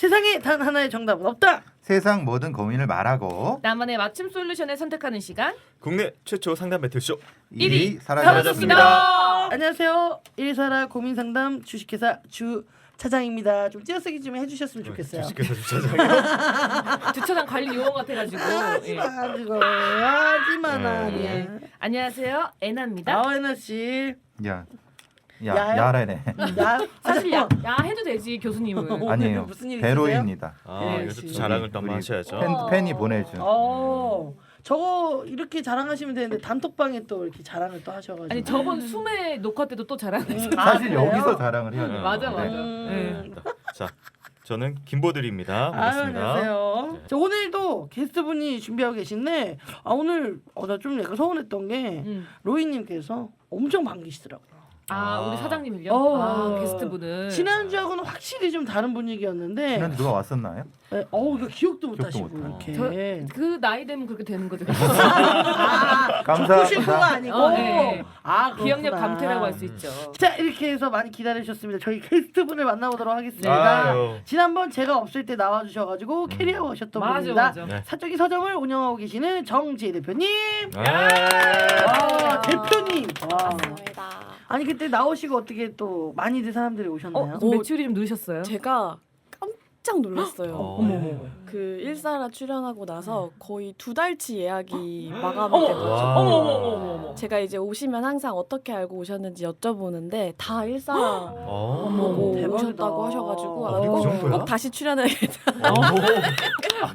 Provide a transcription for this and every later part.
세상에 단 하나의 정답은 없다. 세상 모든 고민을 말하고 나만의 맞춤 솔루션을 선택하는 시간. 국내 최초 상담 배틀쇼 일이 사라졌습니다. 안녕하세요. 일사라 고민상담 주식회사 주 차장입니다. 좀 띄어쓰기 좀 해주셨으면 좋겠어요. 주식회사 주차장. 주차장 관리 요원 같아가지고. 예. 하지만 아니야. 예. 안녕하세요, 애나입니다. 나와이나 씨. 야야 야요? 야래네. 야 사실 야 해도 되지 교수님은. 아니에요. 무슨 일 베로입니다. 아, 네, 요즘 씨. 자랑을 또 우리 한번 하셔야죠. 팬이 보내준. 저거 이렇게 자랑하시면 되는데 단톡방에 또 이렇게 자랑을 또 하셔가지고. 아니 저번 수매 녹화 때도 또 자랑했잖아. 사실 그래요? 여기서 자랑을 해야 돼요. 맞아, 맞아. 네. 자, 저는 김보들입니다. 반갑습니다. 안녕하세요. 자, 오늘도 게스트분이 준비하고 계신데 오늘 나 좀 약간 서운했던 게 로이님께서 엄청 반기시더라고요. 우리 사장님을요? 게스트분은. 지난주하고는 확실히 좀 다른 분위기였는데 지난주 누가 왔었나요? 네, 이거 기억도 못 기억도 하시고 못 이렇게. 그 나이 되면 그렇게 되는 거죠. 죽고 싶은 거 아니고. 네. 그렇구나. 기억력 감퇴라고 할 수 있죠. 자, 이렇게 해서 많이 기다리셨습니다. 저희 게스트분을 만나보도록 하겠습니다. 아유. 지난번 제가 없을 때 나와주셔가지고 캐리하고 오셨던 맞아, 분입니다. 맞아. 네. 사적인 서점을 운영하고 계시는 정지혜 대표님. 아, 대표님. 와. 맞습니다. 아니 그때 나오시고 어떻게 또 많이들 사람들이 오셨나요? 매출이 좀 늘으셨어요? 제가 깜짝 놀랐어요. 어머. 그 일사라 출연하고 나서 거의 2달치 예약이 마감이 어머. 돼가지고 어머. 제가 이제 오시면 항상 어떻게 알고 오셨는지 여쭤보는데 다 일사라 어. 보고 대박이다. 오셨다고 하셔가지고 아, 그 정도야? 꼭 다시 출연해야겠다.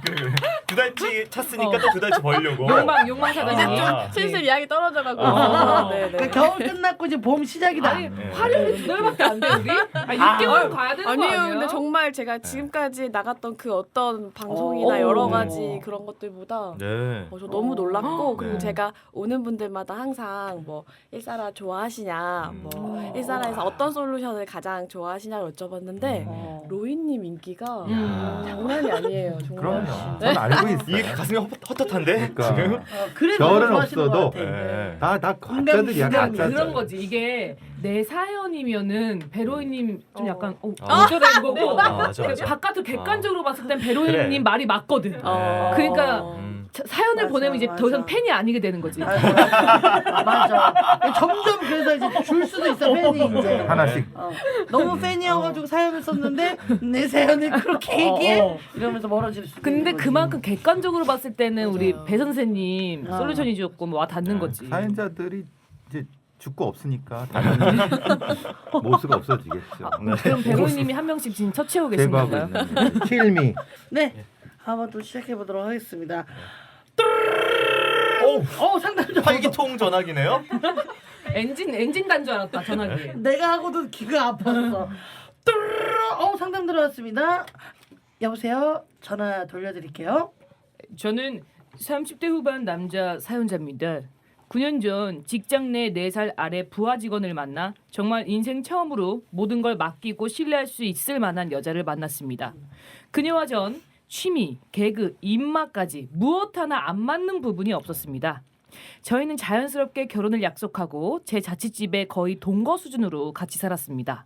그래. 두 달치 찼으니까 또 두 달치 벌려고. 욕망 사장님. 슬슬 예약이 떨어져가고 네네. 그러니까 겨울 끝났고 이제 봄 시작이다. 아니 활용이 두 달밖에 안 돼 우리? 6개월 가야 되는 거 아니에요. 아니야? 근데 정말 제가 지금까지 나갔던 그 어떤 방송이나 여러 가지 그런 것들보다 네. 저 너무 놀랐고 그리고 네. 제가 오는 분들마다 항상 뭐 일사라 좋아하시냐 뭐 일사라에서 어떤 솔루션을 가장 좋아하시냐고 여쭤봤는데 로이님 인기가 장난이 아니에요. 정말. 그럼요. 저는 알고 있어요. 이게 가슴이 헛헛한데 그러니까. 지금. 그래서 겨울은 좋아하시는 것 없어도 같아. 네. 다 가짜들이야 그러니까 가짜들. 그런 거지. 이게 내 사연이면은 베로이님 좀 약간 아. 어쩌다 이거고 맞아. 바깥으로 객관적으로 봤을 땐 베로이님 그래. 말이 맞거든. 그러니까 사연을 맞아, 보내면 이제 더 이상 맞아. 팬이 아니게 되는 거지. 맞아. 점점 그래서 이제 줄 수도 있어 팬이 이제. 하나씩. 너무 팬이어가지고 사연을 썼는데 내 사연을 그렇게 얘기해? 이러면서 멀어질 수. 근데 있는 거지. 그만큼 객관적으로 봤을 때는 우리 맞아요. 배 선생님 솔루션이 좋고 와 닿는 거지. 사연자들이 이제 죽고 없으니까 당연히 모수가 없어지겠죠. 그럼 베로이님이 한 명씩 지금 처치하고 계신 제거하고 건가요? 있는 킬미. 네, 한번 또 시작해 보도록 하겠습니다. 오, 상담 활기통 전화기네요. 엔진 간 줄 알았다 전화기. 내가 하고도 귀가 아팠어. 상담 들어왔습니다. 여보세요. 전화 돌려드릴게요. 저는 30대 후반 남자 사연자입니다. 9년 전 직장 내 4살 아래 부하 직원을 만나 정말 인생 처음으로 모든 걸 맡기고 신뢰할 수 있을 만한 여자를 만났습니다. 그녀와 전 취미, 개그, 입맛까지 무엇 하나 안 맞는 부분이 없었습니다. 저희는 자연스럽게 결혼을 약속하고 제 자취집에 거의 동거 수준으로 같이 살았습니다.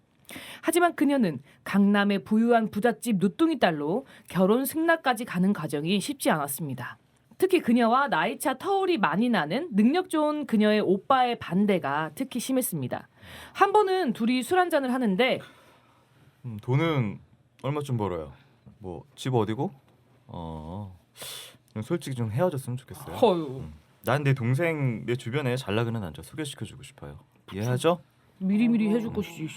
하지만 그녀는 강남의 부유한 부잣집 누뚱이 딸로 결혼 승낙까지 가는 과정이 쉽지 않았습니다. 특히 그녀와 나이차 터울이 많이 나는 능력 좋은 그녀의 오빠의 반대가 특히 심했습니다. 한 번은 둘이 술 한잔을 하는데 돈은 얼마쯤 벌어요? 뭐 집 어디고? 솔직히 좀 헤어졌으면 좋겠어요. 허유 난 내 동생 내 주변에 잘 나가는 남자 소개시켜주고 싶어요. 이해하죠? 미리미리 해줄 것이지.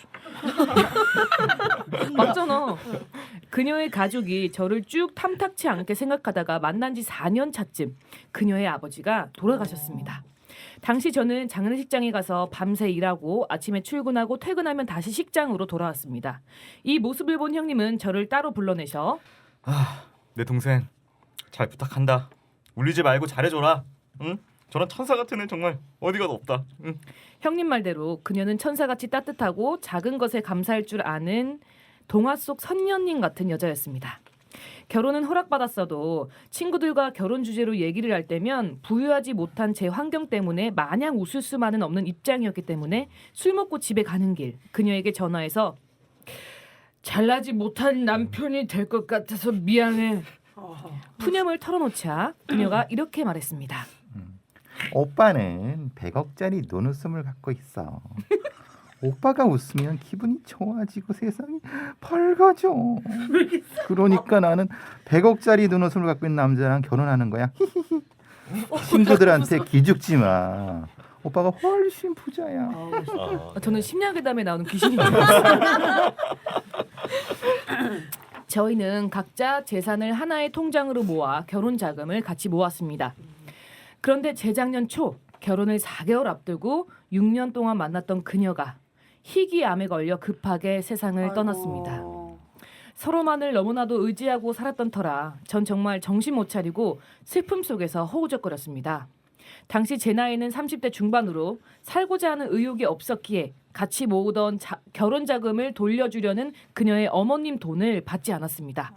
맞잖아. 그녀의 가족이 저를 쭉 탐탁치 않게 생각하다가 만난 지 4년 차쯤 그녀의 아버지가 돌아가셨습니다. 당시 저는 장례식장에 가서 밤새 일하고 아침에 출근하고 퇴근하면 다시 식장으로 돌아왔습니다. 이 모습을 본 형님은 저를 따로 불러내셔 내 동생 잘 부탁한다. 울리지 말고 잘해줘라. 응? 저런 천사 같은 애 정말 어디가 없다. 응? 형님 말대로 그녀는 천사같이 따뜻하고 작은 것에 감사할 줄 아는 동화 속 선녀님 같은 여자였습니다. 결혼은 허락받았어도 친구들과 결혼 주제로 얘기를 할 때면 부유하지 못한 제 환경 때문에 마냥 웃을 수만은 없는 입장이었기 때문에 술 먹고 집에 가는 길 그녀에게 전화해서 잘나지 못한 남편이 될 것 같아서 미안해. 푸념을 털어놓자 그녀가 이렇게 말했습니다. 오빠는 100억짜리 눈웃음을 갖고 있어. 오빠가 웃으면 기분이 좋아지고 세상이 밝아져. 그러니까 나는 100억짜리 눈웃음을 갖고 있는 남자랑 결혼하는 거야. 친구들한테 기죽지 마. 오빠가 훨씬 부자야. 저는 심야괴담에 나오는 귀신인 줄 알았어요. 저희는 각자 재산을 하나의 통장으로 모아 결혼 자금을 같이 모았습니다. 그런데 재작년 초 결혼을 4개월 앞두고 6년 동안 만났던 그녀가 희귀암에 걸려 급하게 세상을 떠났습니다. 서로만을 너무나도 의지하고 살았던 터라 전 정말 정신 못 차리고 슬픔 속에서 허우적거렸습니다. 당시 제 나이는 30대 중반으로 살고자 하는 의욕이 없었기에 같이 모으던 결혼 자금을 돌려주려는 그녀의 어머님 돈을 받지 않았습니다.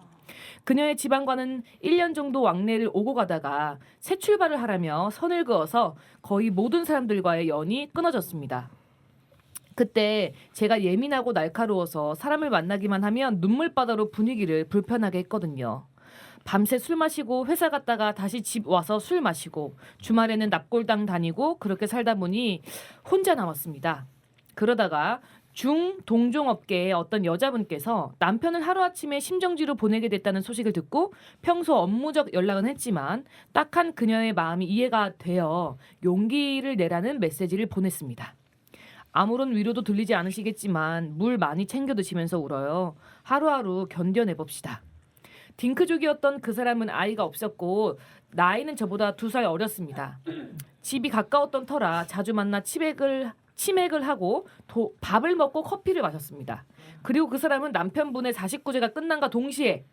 그녀의 집안과는 1년 정도 왕래를 오고 가다가 새 출발을 하라며 선을 그어서 거의 모든 사람들과의 연이 끊어졌습니다. 그때 제가 예민하고 날카로워서 사람을 만나기만 하면 눈물바다로 분위기를 불편하게 했거든요. 밤새 술 마시고 회사 갔다가 다시 집 와서 술 마시고 주말에는 납골당 다니고 그렇게 살다 보니 혼자 남았습니다. 그러다가 중동종업계의 어떤 여자분께서 남편을 하루아침에 심정지로 보내게 됐다는 소식을 듣고 평소 업무적 연락은 했지만 딱한 그녀의 마음이 이해가 되어 용기를 내라는 메시지를 보냈습니다. 아무런 위로도 들리지 않으시겠지만 물 많이 챙겨 드시면서 울어요. 하루하루 견뎌내봅시다. 딩크족이었던 그 사람은 아이가 없었고 나이는 저보다 2살 어렸습니다. 집이 가까웠던 터라 자주 만나 치맥을 하고 밥을 먹고 커피를 마셨습니다. 그리고 그 사람은 남편분의 49제가 끝난과 동시에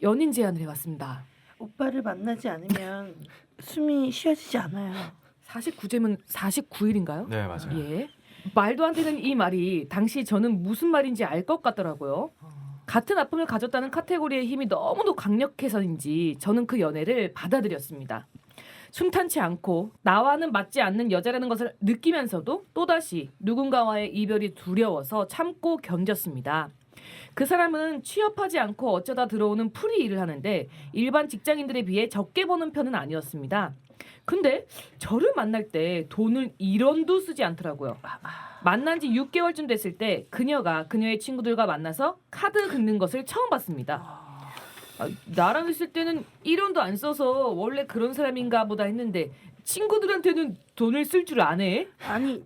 연인 제안을 해왔습니다. 오빠를 만나지 않으면 숨이 쉬어지지 않아요. 49제면 49일인가요? 네, 맞아요. 예. 말도 안 되는 이 말이 당시 저는 무슨 말인지 알 것 같더라고요. 같은 아픔을 가졌다는 카테고리의 힘이 너무도 강력해서인지 저는 그 연애를 받아들였습니다. 순탄치 않고 나와는 맞지 않는 여자라는 것을 느끼면서도 또다시 누군가와의 이별이 두려워서 참고 견뎠습니다. 그 사람은 취업하지 않고 어쩌다 들어오는 프리 일을 하는데 일반 직장인들에 비해 적게 버는 편은 아니었습니다. 근데 저를 만날 때 돈을 1원도 쓰지 않더라고요. 만난 지 6개월쯤 됐을 때 그녀가 그녀의 친구들과 만나서 카드 긁는 것을 처음 봤습니다. 나랑 있을 때는 1원도 안 써서 원래 그런 사람인가 보다 했는데 친구들한테는 돈을 쓸 줄 아네? 아니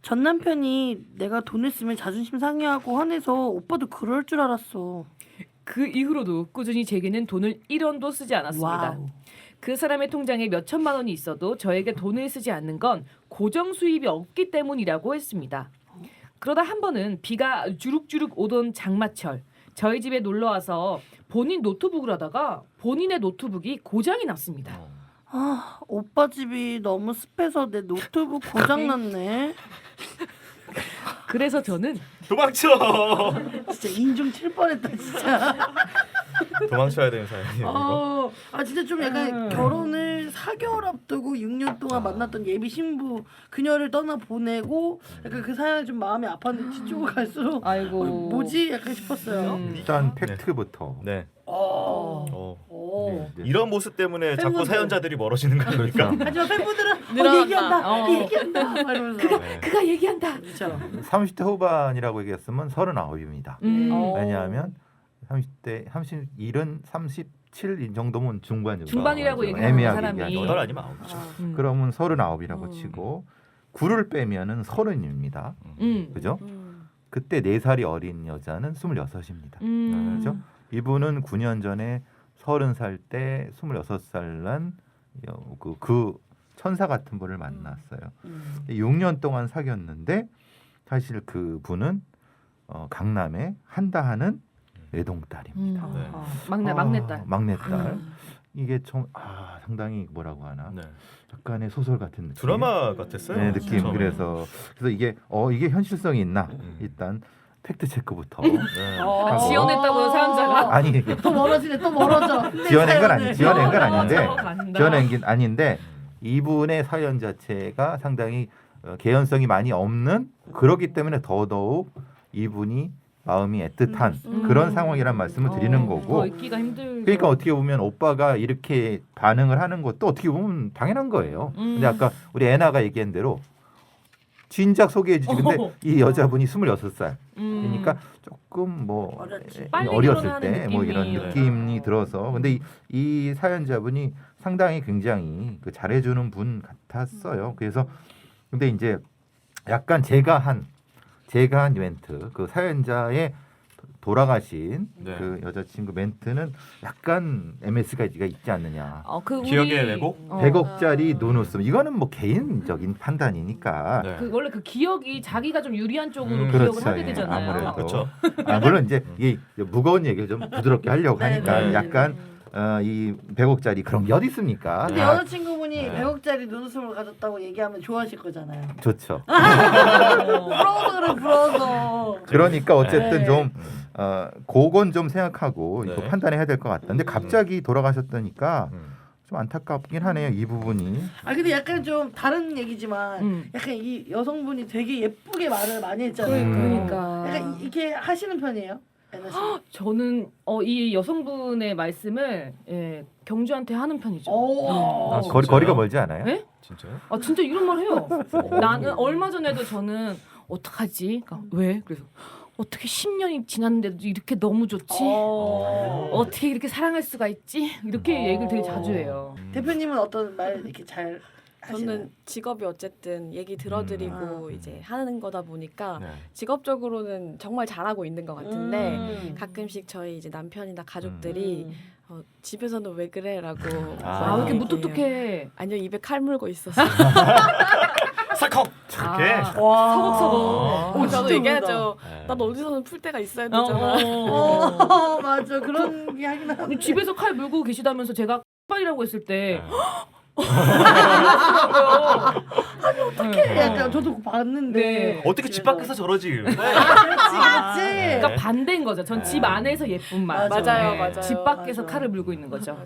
전 남편이 내가 돈을 쓰면 자존심 상해하고 화내서 오빠도 그럴 줄 알았어. 그 이후로도 꾸준히 제게는 돈을 1원도 쓰지 않았습니다. 와우. 그 사람의 통장에 몇 천만 원이 있어도 저에게 돈을 쓰지 않는 건 고정 수입이 없기 때문이라고 했습니다. 그러다 한 번은 비가 주룩주룩 오던 장마철 저희 집에 놀러와서 본인 노트북을 하다가 본인의 노트북이 고장이 났습니다. 아 오빠 집이 너무 습해서 내 노트북 고장났네. 그래서 저는 도망쳐. 진짜 인중 칠 뻔했다 진짜. 도망쳐야 되는 사연이에요. 아 진짜 좀 약간 결혼을 4개월 앞두고 6년 동안 만났던 예비 신부 그녀를 떠나 보내고 약간 그 사연이 좀 마음이 아팠는데 뒤쪽으로 갈수록 아이고 뭐지 약간 싶었어요. 일단 팩트부터. 네. 네, 네. 이런 모습 때문에 자꾸 팬분들. 사연자들이 멀어지는 거 아닙니까? 하지만 팬분들은 늘어난다. 얘기한다 얘기한다 막 이러면서 네. 그가 얘기한다. 그렇죠. 30대 후반이라고 얘기했으면 39입니다. 왜냐하면 30대 31은 37인 정도면 중반 정도. 중반이라고 얘기하는 애매하게 사람이. 얘기하죠. 8 아니면 9죠. 그러면 39이라고 치고 9를 빼면은 30입니다. 그죠? 그때 4살이 어린 여자는 26입니다. 그렇죠? 이분은 9년 전에 30살 때 26살 난 그 천사 같은 분을 만났어요. 6년 동안 사귀었는데 사실 그 분은 강남에 한다하는 외동딸입니다. 네. 막내딸. 막내딸. 이게 좀 상당히 뭐라고 하나 네. 약간의 소설 같은 느낌. 드라마 같았어요. 네, 느낌. 처음에. 그래서 이게 현실성이 있나 일단 팩트 체크부터. 네. 하고. 지어냈다고요 사연자가? 아니 또 멀어지네 또 멀어져. 지어낸 건 아니 지어낸 건 아닌데 간다. 지어낸 게 아닌데 이분의 사연 자체가 상당히 개연성이 많이 없는 그렇기 때문에 더더욱 이분이 마음이 애틋한 그런 상황이란 말씀을 드리는 더 거고. 있기가 힘들. 그러니까 어떻게 보면 오빠가 이렇게 반응을 하는 것도 어떻게 보면 당연한 거예요. 근데 아까 우리 애나가 얘기한 대로 진작 소개해 주지. 근데 이 여자분이 26살. 그러니까 조금 뭐 어렸지. 빨리 어렸을 결혼하는 때 뭐 이런 느낌이. 느낌이 들어서 근데 이 사연자분이 상당히 굉장히 그 잘해주는 분 같았어요. 그래서 근데 이제 약간 제가 한 멘트 그 사연자의 돌아가신 네. 그 여자친구 멘트는 약간 MS가 있지 않느냐. 그 기억의 왜곡? 100억짜리 눈웃음 이거는 뭐 개인적인 판단이니까. 네. 그 원래 그 기억이 자기가 좀 유리한 쪽으로 그렇죠. 기억을 하게 예, 되잖아요. 아무래도. 그렇죠. 물론 이제 이게 무거운 얘기를 좀 부드럽게 하려고 하니까 네, 네. 약간 이 100억짜리 그런 게 어디 있습니까? 근데 다 여자친구분이 네. 100억짜리 눈웃음을 가졌다고 얘기하면 좋아하실 거잖아요. 좋죠. 부러워서 그래 부러워서. 그러니까 어쨌든 네. 좀 그건 좀 생각하고 네. 이거 판단해야 될 것 같다. 근데 갑자기 돌아가셨다니까 좀 안타깝긴 하네요. 이 부분이. 아 근데 약간 좀 다른 얘기지만 약간 이 여성분이 되게 예쁘게 말을 많이 했잖아요. 그러니까. 약간 이렇게 하시는 편이에요? 애나 씨? 저는 이 여성분의 말씀을 경주한테 하는 편이죠. 오. 아, 진짜요? 거리가 멀지 않아요? 네? 진짜요? 아 진짜 이런 말 해요. 나는 얼마 전에도 저는 어떡하지? 그러니까 왜? 그래서 어떻게 10년이 지났는데도 이렇게 너무 좋지? 어떻게 이렇게 사랑할 수가 있지? 이렇게 얘기를 되게 자주 해요. 대표님은 어떤 말 이렇게 잘 하시나요? 저는 직업이 어쨌든 얘기 들어드리고 이제 하는 거다 보니까 네. 직업적으로는 정말 잘하고 있는 것 같은데 음. 가끔씩 저희 이제 남편이나 가족들이 집에서는 왜 그래라고 아, 왜 이렇게 얘기해요. 무뚝뚝해? 아니요, 입에 칼 물고 있어서. 살컥 이렇게. 와. 서걱서걱. 저도 진짜 얘기하죠. 네. 난 어디서는 풀 때가 있어야 되잖아. 맞아 그런 게 하긴 하네. 집에서 칼 물고 계시다면서 제가 빨이라고 했을 때 어떻게 약간 저도 봤는데 네. 어떻게 집 밖에서 저러지? 그렇지 그렇지. 그러니까 반대인 거죠. 전 집 안에서 예쁜 말. 맞아요, 네. 맞아요. 집 밖에서 맞아. 칼을 물고 있는 거죠.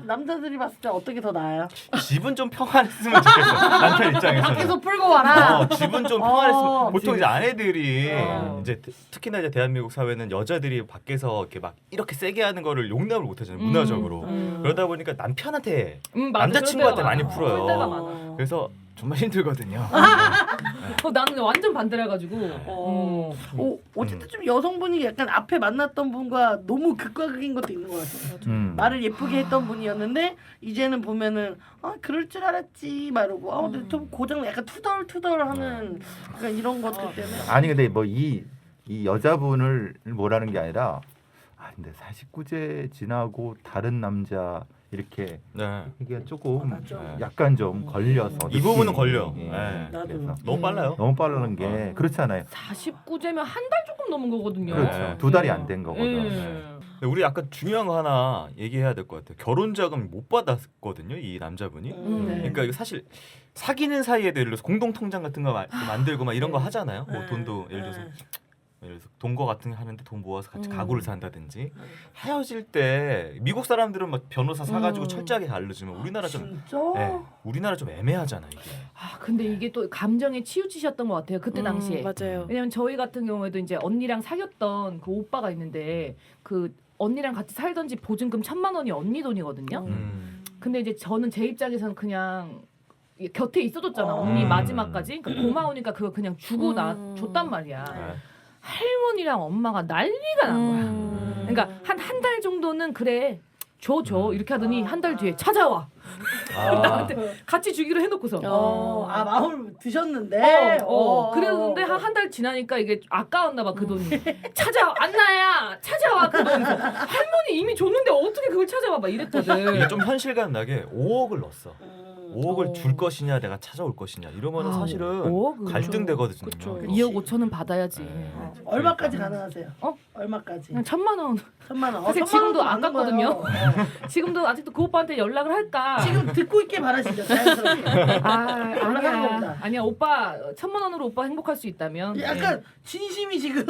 남자들이 봤을 때 어떻게 더 나아요? 집은 좀 평안했으면 좋겠어. 남편 입장에서는. 밖에서 풀고 와라. 집은 좀 평안했으면 보통 그치. 이제 아내들이 어. 이제 특히나 이제 대한민국 사회는 여자들이 밖에서 이렇게 막 이렇게 세게 하는 거를 용납을 못 하잖아요. 문화적으로. 그러다 보니까 남편한테 맞아. 남자친구한테 그럴 때가 많이 많아. 풀어요. 그럴 때가 많아. 그래서 정말 힘들거든요. 나는 완전 반대라 가지고. 어쨌든 좀 여성분이 약간 앞에 만났던 분과 너무 극과 극인 것도 있는 것 같아요. 말을 예쁘게 했던 분이었는데 이제는 보면은 그럴 줄 알았지 말고 근데 좀 고장 약간 투덜투덜하는 약간 이런 것들 때문에 아니 근데 뭐 이 여자분을 뭐라는 게 아니라 근데 49제 지나고 다른 남자 이렇게 네. 이게 조금 맞아. 약간 좀 걸려서 이 부분은 느낌이. 걸려. 예, 네. 나도. 그래서 너무 빨라요. 너무 빠르는 게 그렇잖아요. 49제면 한 달 조금 넘은 거거든요. 그렇죠. 네. 2달이 안 된 거거든. 근데 우리 약간 중요한 거 하나 얘기해야 될 것 같아요. 결혼 자금 못 받았거든요, 이 남자분이. 네. 그러니까 이거 사실 사귀는 사이에도 예를 들어서 공동 통장 같은 거 만들고 막 이런 거 하잖아요. 뭐 돈도 예를 들어서 동거 같은 거 하는데 돈 모아서 같이 가구를 산다든지 헤어질 때 미국 사람들은 막 변호사 사가지고 철저하게 알려주면 우리나라 좀 진짜? 우리나라 좀 애매하잖아 이게. 근데 이게 또 감정에 치우치셨던 것 같아요. 그때 당시에. 맞아요. 왜냐면 저희 같은 경우에도 이제 언니랑 사귀었던 그 오빠가 있는데 그 언니랑 같이 살던 집 보증금 1,000만 원이 언니 돈이거든요. 근데 이제 저는 제 입장에서는 그냥 곁에 있어줬잖아. 언니 마지막까지. 그러니까 고마우니까 그거 그냥 주고 줬단 말이야. 할머니랑 엄마가 난리가 난 거야. 그러니까 한 달 정도는 그래 줘 이렇게 하더니 한 달 뒤에 찾아와. 나한테 같이 주기로 해놓고서. 마음을 드셨는데. 그랬는데 한 달 지나니까 이게 아까웠나 봐 그 돈이. 찾아 안나야 찾아와 그 돈. 할머니 이미 줬는데 어떻게 그걸 찾아와 막 이랬거든. 이게 좀 현실감 나게 5억을 넣었어. 5억을 줄 것이냐 내가 찾아올 것이냐 이러면은 사실은 5억은 갈등되거든요. 그쵸. 2억 5천은 받아야지. 얼마까지 가능하세요? 어? 얼마까지? 그냥 1,000만 원. 1,000만 원. 사실 1,000만 지금도 원도 안 많은 갔거든요. 거예요. 지금도 아직도 그 오빠한테 연락을 할까? 지금 듣고 있게 바라시죠. 자연스럽게. 아니야. 겁니다. 아니야 오빠 1,000만 원으로 오빠 행복할 수 있다면. 약간 진심이 지금.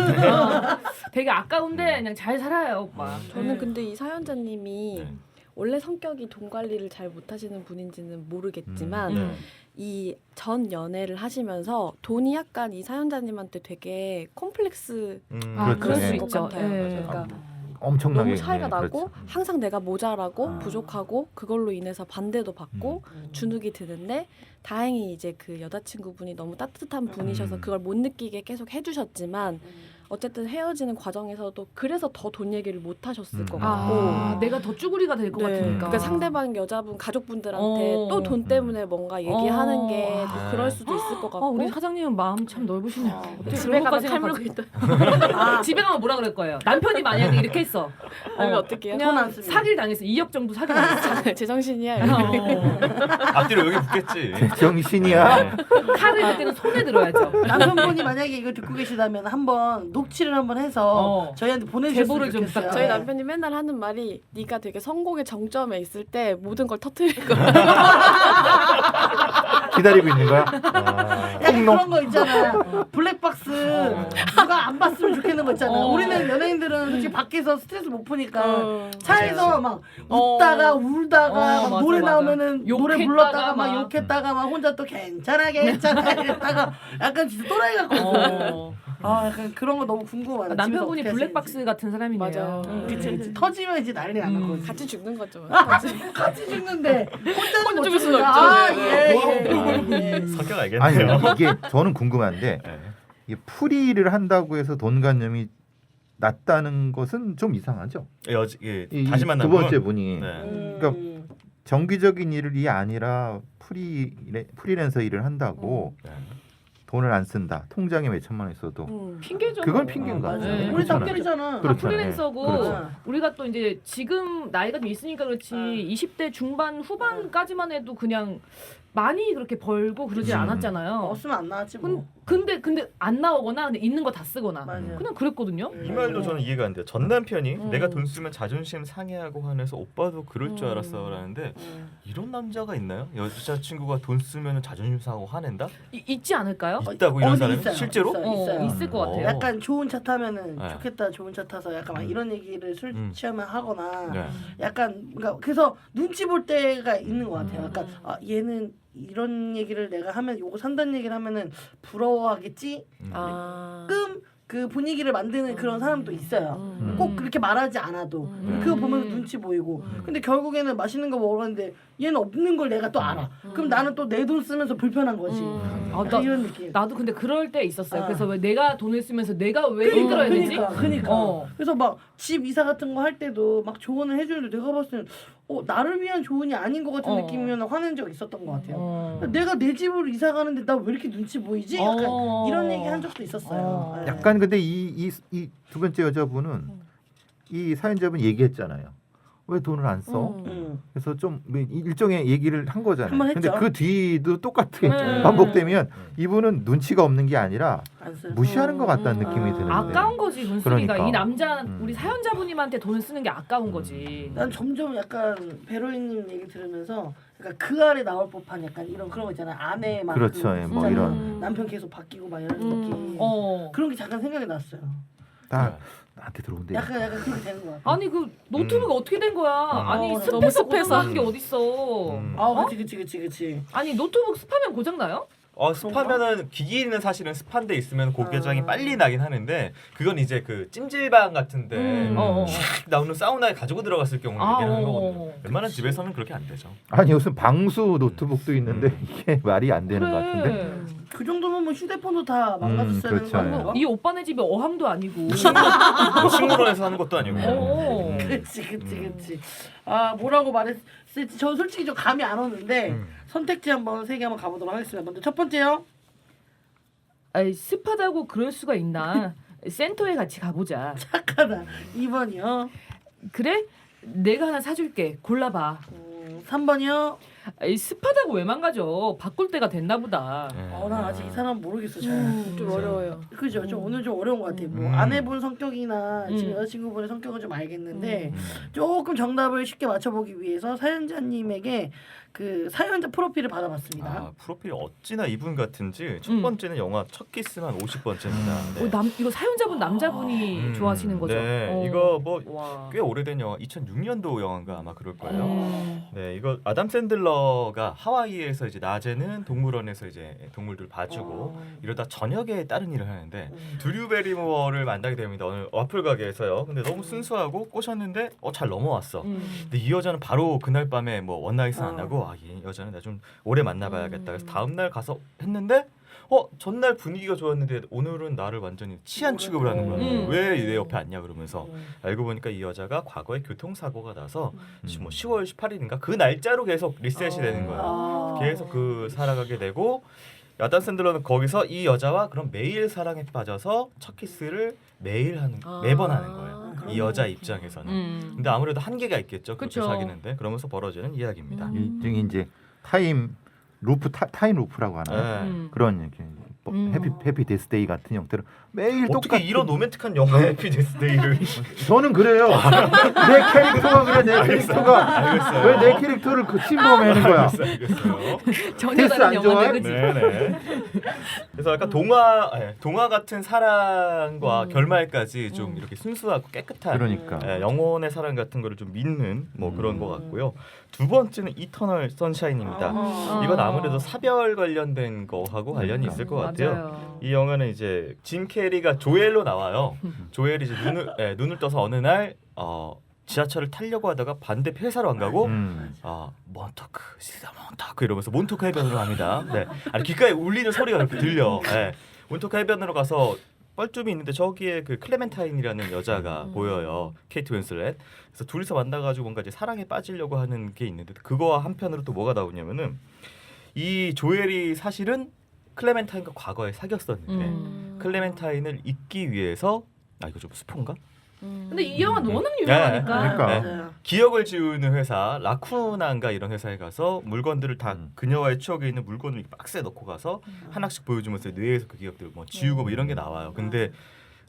되게 아까운데 그냥 잘 살아요 오빠. 저는 근데 이 사연자님이 네. 원래 성격이 돈 관리를 잘 못하시는 분인지는 모르겠지만 이 전 연애를 하시면서 돈이 약간 이 사연자님한테 되게 콤플렉스 아, 그럴 수 네. 것 있죠. 같아요. 예. 그러니까 엄청나게 너무 차이가 네, 나고 그렇죠. 항상 내가 모자라고 아. 부족하고 그걸로 인해서 반대도 받고 주눅이 드는데 다행히 이제 그 여자친구분이 너무 따뜻한 분이셔서 그걸 못 느끼게 계속 해주셨지만 어쨌든 헤어지는 과정에서도 그래서 더 돈 얘기를 못 하셨을 것 같고 아, 내가 더 쭈구리가 될 것 네. 같으니까. 그러니까 상대방 여자분 가족분들한테 어. 또 돈 때문에 뭔가 얘기하는 게 또 아. 그럴 수도 있을 것 같고 우리 사장님은 마음 참 넓으시네요. 어떻게 집에 그런 가면 것까지 칼물고 생각하지? 있다. 집에 가면 뭐라 그럴 거예요? 남편이 만약에 이렇게 했어. 그러면 어떻게 해요? 돈 그냥 안 쓰면. 사기를 당했어. 2억 정도 사기를 당했어. 제정신이야. 앞뒤로 여기 붙겠지. 정신이야. 칼을 그때는 손에 들어야죠. 남편분이 만약에 이걸 듣고 계시다면 한번 녹취를 한번 해서 저희한테 보내주셨으면 제보를 좀 좋겠어요. 저희 네. 남편이 맨날 하는 말이 네가 되게 성공의 정점에 있을 때 모든 걸 터뜨릴 거야. 기다리고 있는 거야. 약간 폭로. 그런 거 있잖아요. 블랙박스 누가 안 봤으면 좋겠는 거 있잖아요. 우리는 연예인들은 솔직히 밖에서 스트레스 못 푸니까 차에서 막 웃다가 울다가 막 맞아, 노래 맞아. 나오면은 노래 욕했다가 불렀다가 막 막. 욕했다가 막 혼자 또 괜찮아 이랬다가 약간 진짜 또라이 같거든요. 아 약간 그런 거 너무 궁금하다. 남편분이 블랙박스 같은 사람이네요. 맞아요. 그치. 터지면 이제 난리 나는 거지. 같이 죽는 거죠. 같이 죽는데 혼자는 못 죽을 수는 죽는다. 없죠. 아, 네. 예. 성격 아니 알겠네요. 이게 저는 궁금한데 네. 이게 풀이를 한다고 해서 돈관념이 낮다는 것은 좀 이상하죠. 다시 만난 두 번째 분? 분이 네. 그러니까 정기적인 일이 아니라 프리랜서 일을 한다고 네. 돈을 안 쓴다. 통장에 몇 천만 원 있어도 핑계죠. 그건 핑계인 거 맞아. 같아요. 네. 우리 그렇잖아요. 덕질이잖아. 그렇죠. 프리랜서고 그렇죠. 우리가 또 이제 지금 나이가 좀 있으니까 그렇지 20대 중반 후반까지만 해도 그냥 많이 그렇게 벌고 그러지 않았잖아요. 없으면 안 나왔지 뭐. 근데 안 나오거나 근데 있는 거 다 쓰거나 맞아요. 그냥 그랬거든요. 이 말도 저는 이해가 안 돼요. 전 남편이 음. 내가 돈 쓰면 자존심 상해하고 하면서 오빠도 그럴 줄 알았어라는데 이런 남자가 있나요? 여자친구가 돈 쓰면 자존심 상하고 화낸다? 있지 않을까요? 있다고 이런 근데 사람이 있어요. 실제로? 있어요. 있을 것 같아요. 약간 좋은 차 타면은 네. 좋겠다 좋은 차 타서 약간 막 이런 얘기를 술 취하면 하거나 네. 약간 그러니까 그래서 눈치 볼 때가 있는 것 같아요. 약간 아 얘는 이런 얘기를 내가 하면 요거 산다는 얘기를 하면은 부러워하겠지. 아. 그 분위기를 만드는 그런 사람도 있어요. 음. 꼭 그렇게 말하지 않아도 그거 보면서 눈치 보이고. 근데 결국에는 맛있는 거 먹으러 갔는데 얘는 없는 걸 내가 또 알아. 그럼 나는 또 내 돈 쓰면서 불편한 거지. 아, 약간 이런 느낌. 나도 근데 그럴 때 있었어요. 아. 그래서 왜 내가 돈을 쓰면서 내가 왜 힘들어야 되지? 그러니까. 어. 그래서 막 집 이사 같은 거 할 때도 막 조언을 해주는데 내가 봤을 때는 나를 위한 조언이 아닌 것 같은 느낌이면 화낸 적 있었던 것 같아요. 내가 내 집으로 이사 가는데 나 왜 이렇게 눈치 보이지? 약간 이런 얘기 한 적도 있었어요. 네. 약간 근데 이 두 번째 여자분은 이 사연자분 얘기했잖아요. 왜 돈을 안 써? 그래서 좀 일종의 얘기를 한 거잖아요. 한번 근데 했죠. 그 뒤도 똑같게 반복되면 이분은 눈치가 없는 게 아니라 안 써요. 무시하는 것 같다는 느낌이 드는데. 아까운 거지 돈 쓰기가. 그러니까. 이 남자 우리 사연자분님한테 돈을 쓰는 게 아까운 거지. 난 점점 약간 베로이님 얘기 들으면서 그러니까 그 아래 나올 법한 약간 이런 그런 거 있잖아요. 아내 막 그렇죠. 그 예, 뭐 있잖아요. 이런 남편 계속 바뀌고 막 이런 느낌. 어. 그런 게 잠깐 생각이 났어요. 다 나한테 들어온대. 약간 그렇게 되는 것 같아요. 아니 그 노트북 어떻게 된 거야? 아니 너무 습해서 습해서. 고장나는 게 어딨어? 아, 그치. 아니 노트북 습하면 고장 나요? 습하면은 기기는 사실은 습한 데 있으면 고장이 빨리 나긴 하는데 그건 이제 그 찜질방 같은데 나오는 사우나에 가지고 들어갔을 경우 얘기하는 거거든요. 웬만한 집에서는 그렇게 안 되죠. 아니 무슨 방수 노트북도 있는데 이게 말이 안 되는 것 같은데. 그 정도면 뭐 휴대폰도 다 망가졌어야 그렇죠. 되는 거 아닌가? 이 오빠네 집에 어항도 아니고. 뭐 식물원에서 하는 것도 아니고. 어. 그치. 아 뭐라고 말했을지 저 솔직히 좀 감이 안 오는데 선택지 한번 세 개 한번 가보도록 하겠습니다. 먼저 첫 번째요. 아이, 습하다고 그럴 수가 있나? 센터에 같이 가보자. 착하다. 2번이요. 그래? 내가 하나 사줄게. 골라봐. 3번이요. 아이, 습하다고 왜 망가져? 바꿀 때가 됐나 보다. 난 아직 이 사람 모르겠어 잘. 좀 어려워요. 그죠? 좀 오늘 좀 어려운 것 같아요. 뭐 아내분 성격이나 지금 여자친구분의 성격은 좀 알겠는데 조금 정답을 쉽게 맞춰보기 위해서 사연자님에게 그 사연자 프로필을 받아봤습니다. 아, 프로필 어찌나 이분 같은지 첫 번째는 영화 첫 키스만 50번째입니다. 네. 이거 사연자분 남자분이 좋아하시는 거죠? 네, 이거 뭐 와. 꽤 오래된 영화, 2006년도 영화인가 아마 그럴 거예요. 네, 이거 아담 샌들러가 하와이에서 이제 낮에는 동물원에서 이제 동물들 봐주고 이러다 저녁에 다른 일을 하는데 드류 베리모어를 만나게 됩니다. 어느 와플 가게에서요. 근데 너무 순수하고 꼬셨는데 잘 넘어왔어. 근데 이 여자는 바로 그날 밤에 뭐 원나잇은 안 하고 이 여자는 나 좀 오래 만나봐야겠다. 그래서 다음 날 가서 했는데 전날 분위기가 좋았는데 오늘은 나를 완전히 치안 취급을 하는 거야. 왜 내 옆에 앉냐 그러면서 알고 보니까 이 여자가 과거에 교통사고가 나서 뭐 10월 18일인가 그 날짜로 계속 리셋이 되는 거야. 계속 그 살아가게 되고 아담 샌들러는 거기서 이 여자와 그럼 매일 사랑에 빠져서 첫 키스를 매번 하는 거예요. 이 여자 입장에서는. 근데 아무래도 한계가 있겠죠. 그렇게 그쵸. 사귀는데 그러면서 벌어지는 이야기입니다. 일종의 이제 타임 루프라고 하나요? 네. 그런 이렇게 해피 데스데이 같은 형태로 매일 어떻게 똑같은 이런 로맨틱한 영화의 해피데스데이를 저는 그래요. 내 캐릭터가 그래. 내 캐릭터가 알겠어요. 왜 내 캐릭터를 그 침범하는 거야? 알겠어요. 전혀 테스트 다른 안 영화네, 좋아해? 그치? 네네. 그래서 약간 동화 같은 사랑과 결말까지 좀 이렇게 순수하고 깨끗한 그러니까 영혼의 사랑 같은 거를 좀 믿는 뭐 그런 것 같고요. 두 번째는 이터널 선샤인입니다. 이건 아무래도 사별 관련된 거하고 관련이 있을 것 같아요. 맞아요. 이 영화는 이제 짐 캐리가 조엘로 나와요. 조엘이 이제 눈을 떠서 어느 날 지하철을 타려고 하다가 반대 회사로 안 가고 몬토크 시다 몬토크 이러면서 몬토크 해변으로 갑니다. 네, 아니 귓가에 울리는 소리가 이렇게 들려. 네, 몬토크 해변으로 가서 뻘쭘이 있는데 저기에 그 클레멘타인이라는 여자가 보여요. 케이트 윈슬렛. 그래서 둘이서 만나가지고 뭔가 이제 사랑에 빠지려고 하는 게 있는데 그거와 한편으로 또 뭐가 나오냐면은 이 조엘이 사실은 클레멘타인과 과거에 사귀었었는데 클레멘타인을 잊기 위해서 이거 좀 스폰가? 근데 이 영화는 워낙 유명하니까. 그러니까. 맞아요. 기억을 지우는 회사 라쿠나인가 이런 회사에 가서 물건들을 다 그녀와의 추억에 있는 물건을 박스에 넣고 가서 하나씩 보여주면서 뇌에서 그 기억들을 뭐 지우고 뭐 이런 게 나와요. 근데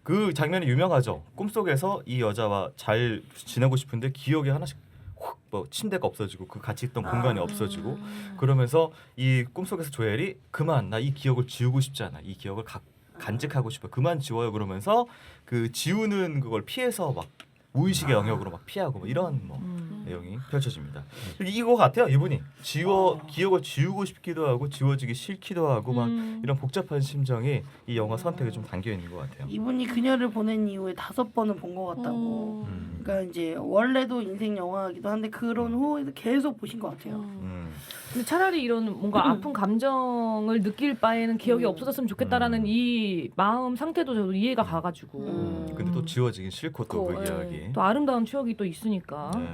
그 장면이 유명하죠. 꿈속에서 이 여자와 잘 지내고 싶은데 기억이 하나씩 뭐 침대가 없어지고 그 같이 있던 공간이 없어지고 그러면서 이 꿈속에서 조엘이 그만 나 이 기억을 지우고 싶지 않아. 이 기억을 간직하고 싶어. 그만 지워요. 그러면서 그 지우는 그걸 피해서 막 무의식의 영역으로 막 피하고 뭐 이런 내용이 펼쳐집니다. 이거 같아요. 이분이 기억을 지우고 싶기도 하고 지워지기 싫기도 하고 막 이런 복잡한 심정이 이 영화 선택에 좀 담겨 있는 것 같아요. 이분이 그녀를 보낸 이후에 5번을 본 것 같다고. 그러니까 이제 원래도 인생 영화이기도 한데 그런 후에도 계속 보신 것 같아요. 근데 차라리 이런 뭔가 아픈 감정을 느낄 바에는 기억이 없어졌으면 좋겠다라는 이 마음 상태도 저도 이해가 가가지고. 근데 또 지워지긴 싫고 또 그 이야기. 또 아름다운 추억이 또 있으니까. 네.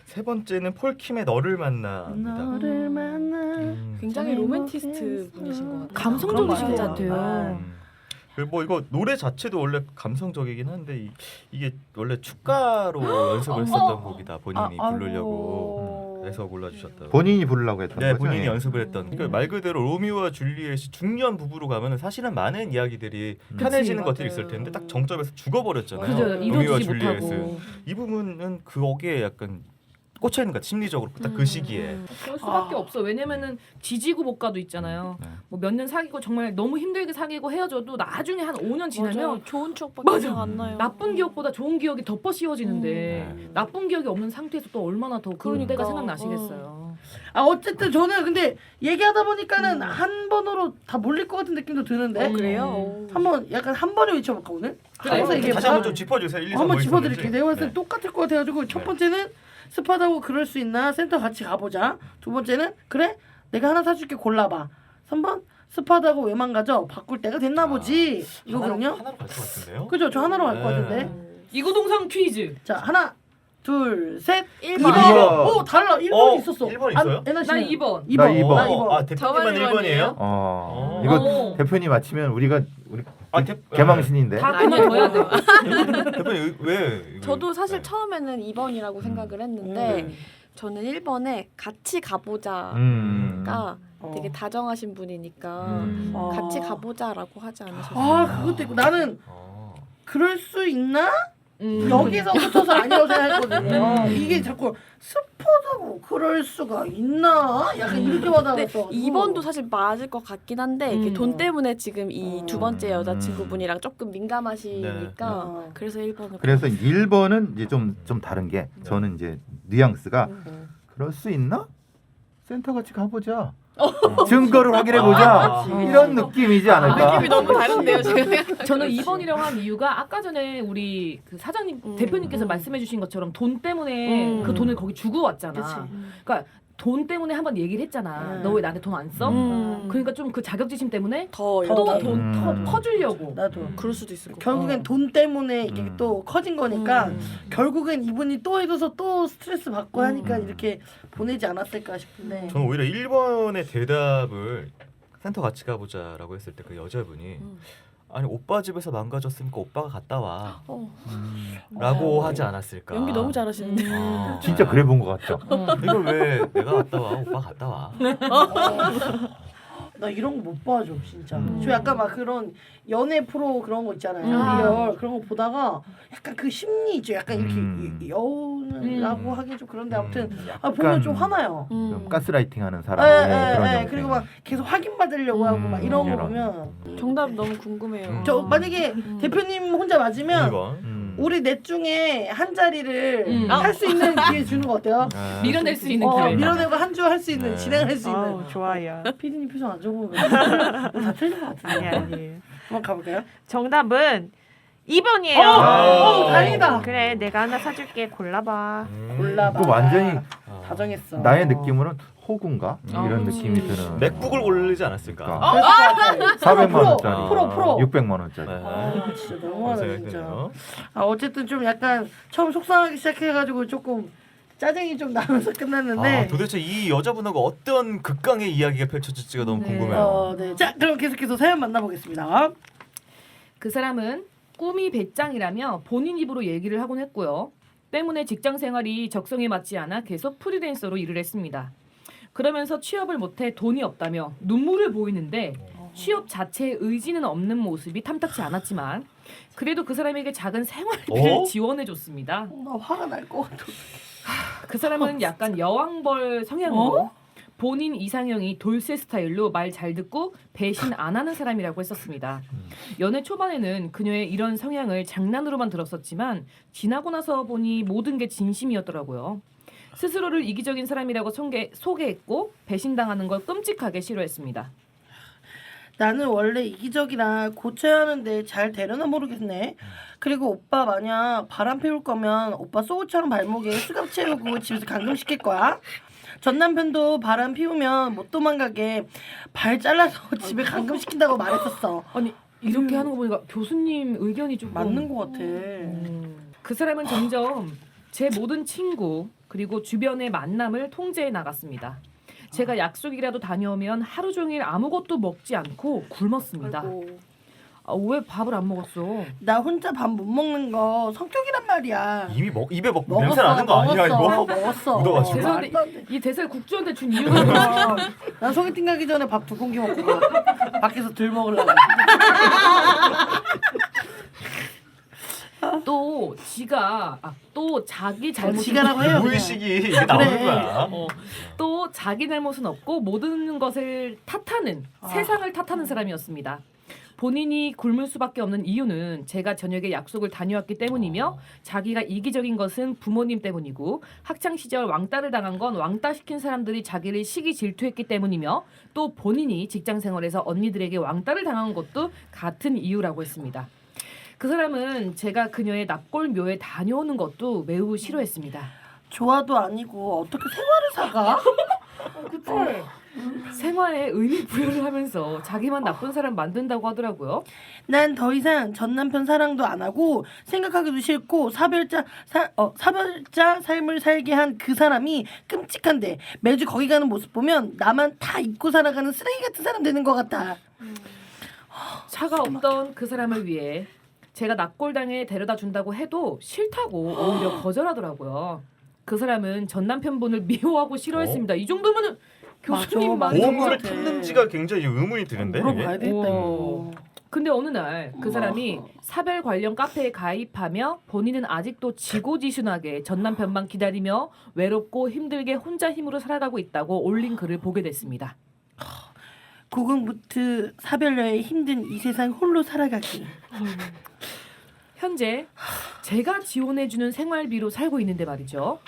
세 번째는 폴킴의 너를 만나입니다. 너를 만나. 굉장히 로맨티스트 분이신 것 같아요. 감성적이신 것 그런 것 같아요. 같아요. 뭐 이거 노래 자체도 원래 감성적이긴 한데 이게 원래 축가로 연습을 했었던 곡이다. 본인이 부르려고 해서 골라주셨다고. 본인이 부르려고 했던 네, 거죠. 본인이 예. 연습을 했던. 그러니까 말 그대로 로미오와 줄리엣이 중년 부부로 가면은 사실은 많은 이야기들이 편해지는 것들이 있을 텐데 딱 정점에서 죽어버렸잖아요. 그죠. 로미오와 이루어지지 줄리엣은. 못하고. 이 부분은 거기에 약간 꽂혀 있는 것 같아. 심리적으로 딱 그 시기에. 그럴 수밖에 없어. 왜냐면은 지지고 못 가도 있잖아요. 네. 뭐 몇 년 사귀고 정말 너무 힘들게 사귀고 헤어져도 나중에 한 5년 지나면 맞아요. 좋은 추억밖에 맞아. 기억 안 나요. 나쁜 기억보다 좋은 기억이 덮어 씌워지는데 네. 나쁜 기억이 없는 상태에서 또 얼마나 더 그런 그러니까. 때가 생각나시겠어요. 어쨌든 저는 근데 얘기하다 보니까는 한 번으로 다 몰릴 것 같은 느낌도 드는데. 그래요? 한번 약간 한 번에 외쳐볼까 오늘? 그래, 하면서 얘기해볼까? 다시 한번 좀 짚어주세요. 1, 2, 3 한번 뭐 짚어드릴게요. 있었는지. 내가 봤을 때 네. 똑같을 것 같아가지고 첫 번째는 습하다고 그럴 수 있나 센터 같이 가보자. 두 번째는 그래 내가 하나 사줄게 골라봐. 3번 습하다고 왜 망가져 바꿀 때가 됐나 보지. 이거거든요. 하나로 갈 것 같은데요? 그죠? 저 하나로 갈 것 네. 같은데. 이구동성 퀴즈. 자 하나 둘 셋 1번. 2번. 오 달라 1번 있었어. 1번 있어요? 애나 나 씨는 2번. 2번. 나 2번. 나 2번. 아 대표님만 저만 1번이에요? 이거 어. 대표님 맞히면 우리 아, 개망신인데. 다 그만둬야 돼. 대표님 왜? 저도 사실 네. 처음에는 2번이라고 생각을 했는데 저는 1번에 같이 가보자가 되게 다정하신 분이니까 같이 가보자라고 하지 않으셨어요? 아 그것도 있고 나는 어. 그럴 수 있나? 여기서 붙어서 아니라고 생각했거든요. 이게 자꾸 스포다 아우 그럴 수가 있나? 약간 이렇게 근데 받아갔어. 2번도 사실 맞을 것 같긴 한데 이게 돈 때문에 지금 이 두 번째 음. 여자친구분이랑 조금 민감하시니까 네. 그래서 1번을 그래서 1번은 이제 좀 다른 게 저는 이제 뉘앙스가 그럴 수 있나? 센터 같이 가보자. 증거를 확인해 보자. 이런 느낌이지 않을까? 느낌이 너무 다른데요 지금. 저는 2번이라고 한 이유가 아까 전에 우리 그 사장님 대표님께서 말씀해주신 것처럼 돈 때문에 그 돈을 거기 주고 왔잖아. 그치. 그러니까 돈 때문에 한번 얘기를 했잖아. 너 왜 나한테 돈 안 써? 그러니까 좀 그 자격지심 때문에 더 또 이렇게 돈 퍼주려고. 나도. 그럴 수도 있을 것 같아요. 결국엔 돈 때문에 이게 또 커진 거니까 결국엔 이분이 또 해줘서 또 스트레스 받고 하니까 이렇게 보내지 않았을까 싶은데. 저는 오히려 1번의 대답을 센터 같이 가보자라고 했을 때 그 여자분이 아니 오빠 집에서 망가졌으니까 오빠가 갔다 와 라고 하지 않았을까. 연기 너무 잘하시는데. 진짜 그래 본 것 같죠. 이걸 왜 내가 갔다 와 오빠 갔다 와. 나 이런 거 못 봐줘 진짜. 저 약간 막 그런 연애 프로 그런 거 있잖아요. 리얼 그런 거 보다가 약간 그 심리 있죠. 약간 이렇게 여운이라고 하기 좀 그런데 아무튼 보면 좀 화나요. 좀 가스라이팅하는 예, 사람의 예, 그런 예. 정신. 그리고 막 계속 확인 받으려고 하고 막 이런 거 이런. 보면 정답 너무 궁금해요. 저 만약에 대표님 혼자 맞으면 1번. 우리 넷 중에 한 자리를 아. 할 수 있는 기회 주는 거 어때요? 밀어낼 수 있는 기회. 밀어내고 한 주 할 수 있는 네. 진행할 수 있는. 아우, 좋아요. 피디님 표정 안 좋은 거 다 틀린 것 같은데. 아니. 한번 가볼까요? 정답은 2번이에요. 다행이다. 그래, 내가 하나 사줄게. 골라봐. 골라봐. 그 완전히 다정했어. 나의 느낌으로는 호구인가 이런 느낌이 드는. 맥북을 고르지 않았을까. 그랬을 것 같아. 400만 원짜리, 프로. 600만 원짜리. 아, 진짜 너무하다 그런 진짜. 생각이 드네요. 어쨌든 좀 약간 처음 속상하기 시작해가지고 조금 짜증이 좀 나면서 끝났는데. 도대체 이 여자분하고 어떤 극강의 이야기가 펼쳐질지가 너무 궁금해요. 네. 자 그럼 계속해서 사연 만나보겠습니다. 그 사람은 꿈이 배짱이라며 본인 입으로 얘기를 하곤 했고요. 때문에 직장 생활이 적성에 맞지 않아 계속 프리랜서로 일을 했습니다. 그러면서 취업을 못해 돈이 없다며 눈물을 보이는데 취업 자체에 의지는 없는 모습이 탐탁치 않았지만 그래도 그 사람에게 작은 생활비를 지원해줬습니다. 나 화가 날 것 같아. 그 사람은 약간 여왕벌 성향으로 본인 이상형이 돌쇠 스타일로 말 잘 듣고 배신 안 하는 사람이라고 했었습니다. 연애 초반에는 그녀의 이런 성향을 장난으로만 들었었지만 지나고 나서 보니 모든 게 진심이었더라고요. 스스로를 이기적인 사람이라고 소개했고 배신당하는 걸 끔찍하게 싫어했습니다. 나는 원래 이기적이라 고쳐야 하는데 잘 되려나 모르겠네. 그리고 오빠 만약 바람 피울 거면 오빠 소우처럼 발목에 수갑 채우고 집에서 감금시킬 거야. 전 남편도 바람 피우면 못 도망가게 발 잘라서 집에 감금시킨다고 말했었어. 아니 이렇게 하는 거 보니까 교수님 의견이 좀 맞는 것 같아. 그 사람은 점점 제 모든 친구 그리고 주변의 만남을 통제해 나갔습니다. 제가 약속이라도 다녀오면 하루 종일 아무것도 먹지 않고 굶었습니다. 왜 밥을 안 먹었어? 나 혼자 밥 못 먹는 거 성격이란 말이야. 이미 입에 냄새 나는 거 아니야 이거? 먹었어. 묻어가지고. 죄송한데 말도 안 돼. 이 대사를 국주한테 준 이유가 뭐야? 난 소개팅 가기 전에 밥 2공기 먹고 가. 밖에서 들 먹으려고. 또 자기 잘못은 지가라고 해요. 무의식이 이게 나오는 그래. 거야. 또 자기 잘못은 없고 모든 것을 탓하는 세상을 탓하는 사람이었습니다. 본인이 굶을 수밖에 없는 이유는 제가 저녁에 약속을 다녀왔기 때문이며 자기가 이기적인 것은 부모님 때문이고 학창 시절 왕따를 당한 건 왕따 시킨 사람들이 자기를 시기 질투했기 때문이며 또 본인이 직장 생활에서 언니들에게 왕따를 당한 것도 같은 이유라고 했습니다. 그 사람은 제가 그녀의 납골묘에 다녀오는 것도 매우 싫어했습니다. 좋아도 아니고 어떻게 생활을 사가? 그치? 생활에 의미 부여를 하면서 자기만 나쁜 사람 만든다고 하더라고요. 난 더 이상 전 남편 사랑도 안 하고 생각하기도 싫고 사별자 삶을 살게 한 그 사람이 끔찍한데 매주 거기 가는 모습 보면 나만 다 잊고 살아가는 쓰레기 같은 사람 되는 것 같아. 차가 없던 그 사람을 위해 제가 납골당에 데려다 준다고 해도 싫다고 오히려 거절하더라고요. 그 사람은 전 남편분을 미워하고 싫어했습니다. 이 정도면은 교수님 맞아. 맞는 것 보험금을 같아. 탔는지가 굉장히 의문이 드는데. 물어봐야 이게? 되겠다. 오. 이거. 근데 어느 날 그 사람이 사별 관련 카페에 가입하며 본인은 아직도 지고지순하게 전 남편만 기다리며 외롭고 힘들게 혼자 힘으로 살아가고 있다고 올린 글을 보게 됐습니다. 고군분투 사별녀의 힘든 이 세상 홀로 살아가기. 현재 제가 지원해주는 생활비로 살고 있는데 말이죠.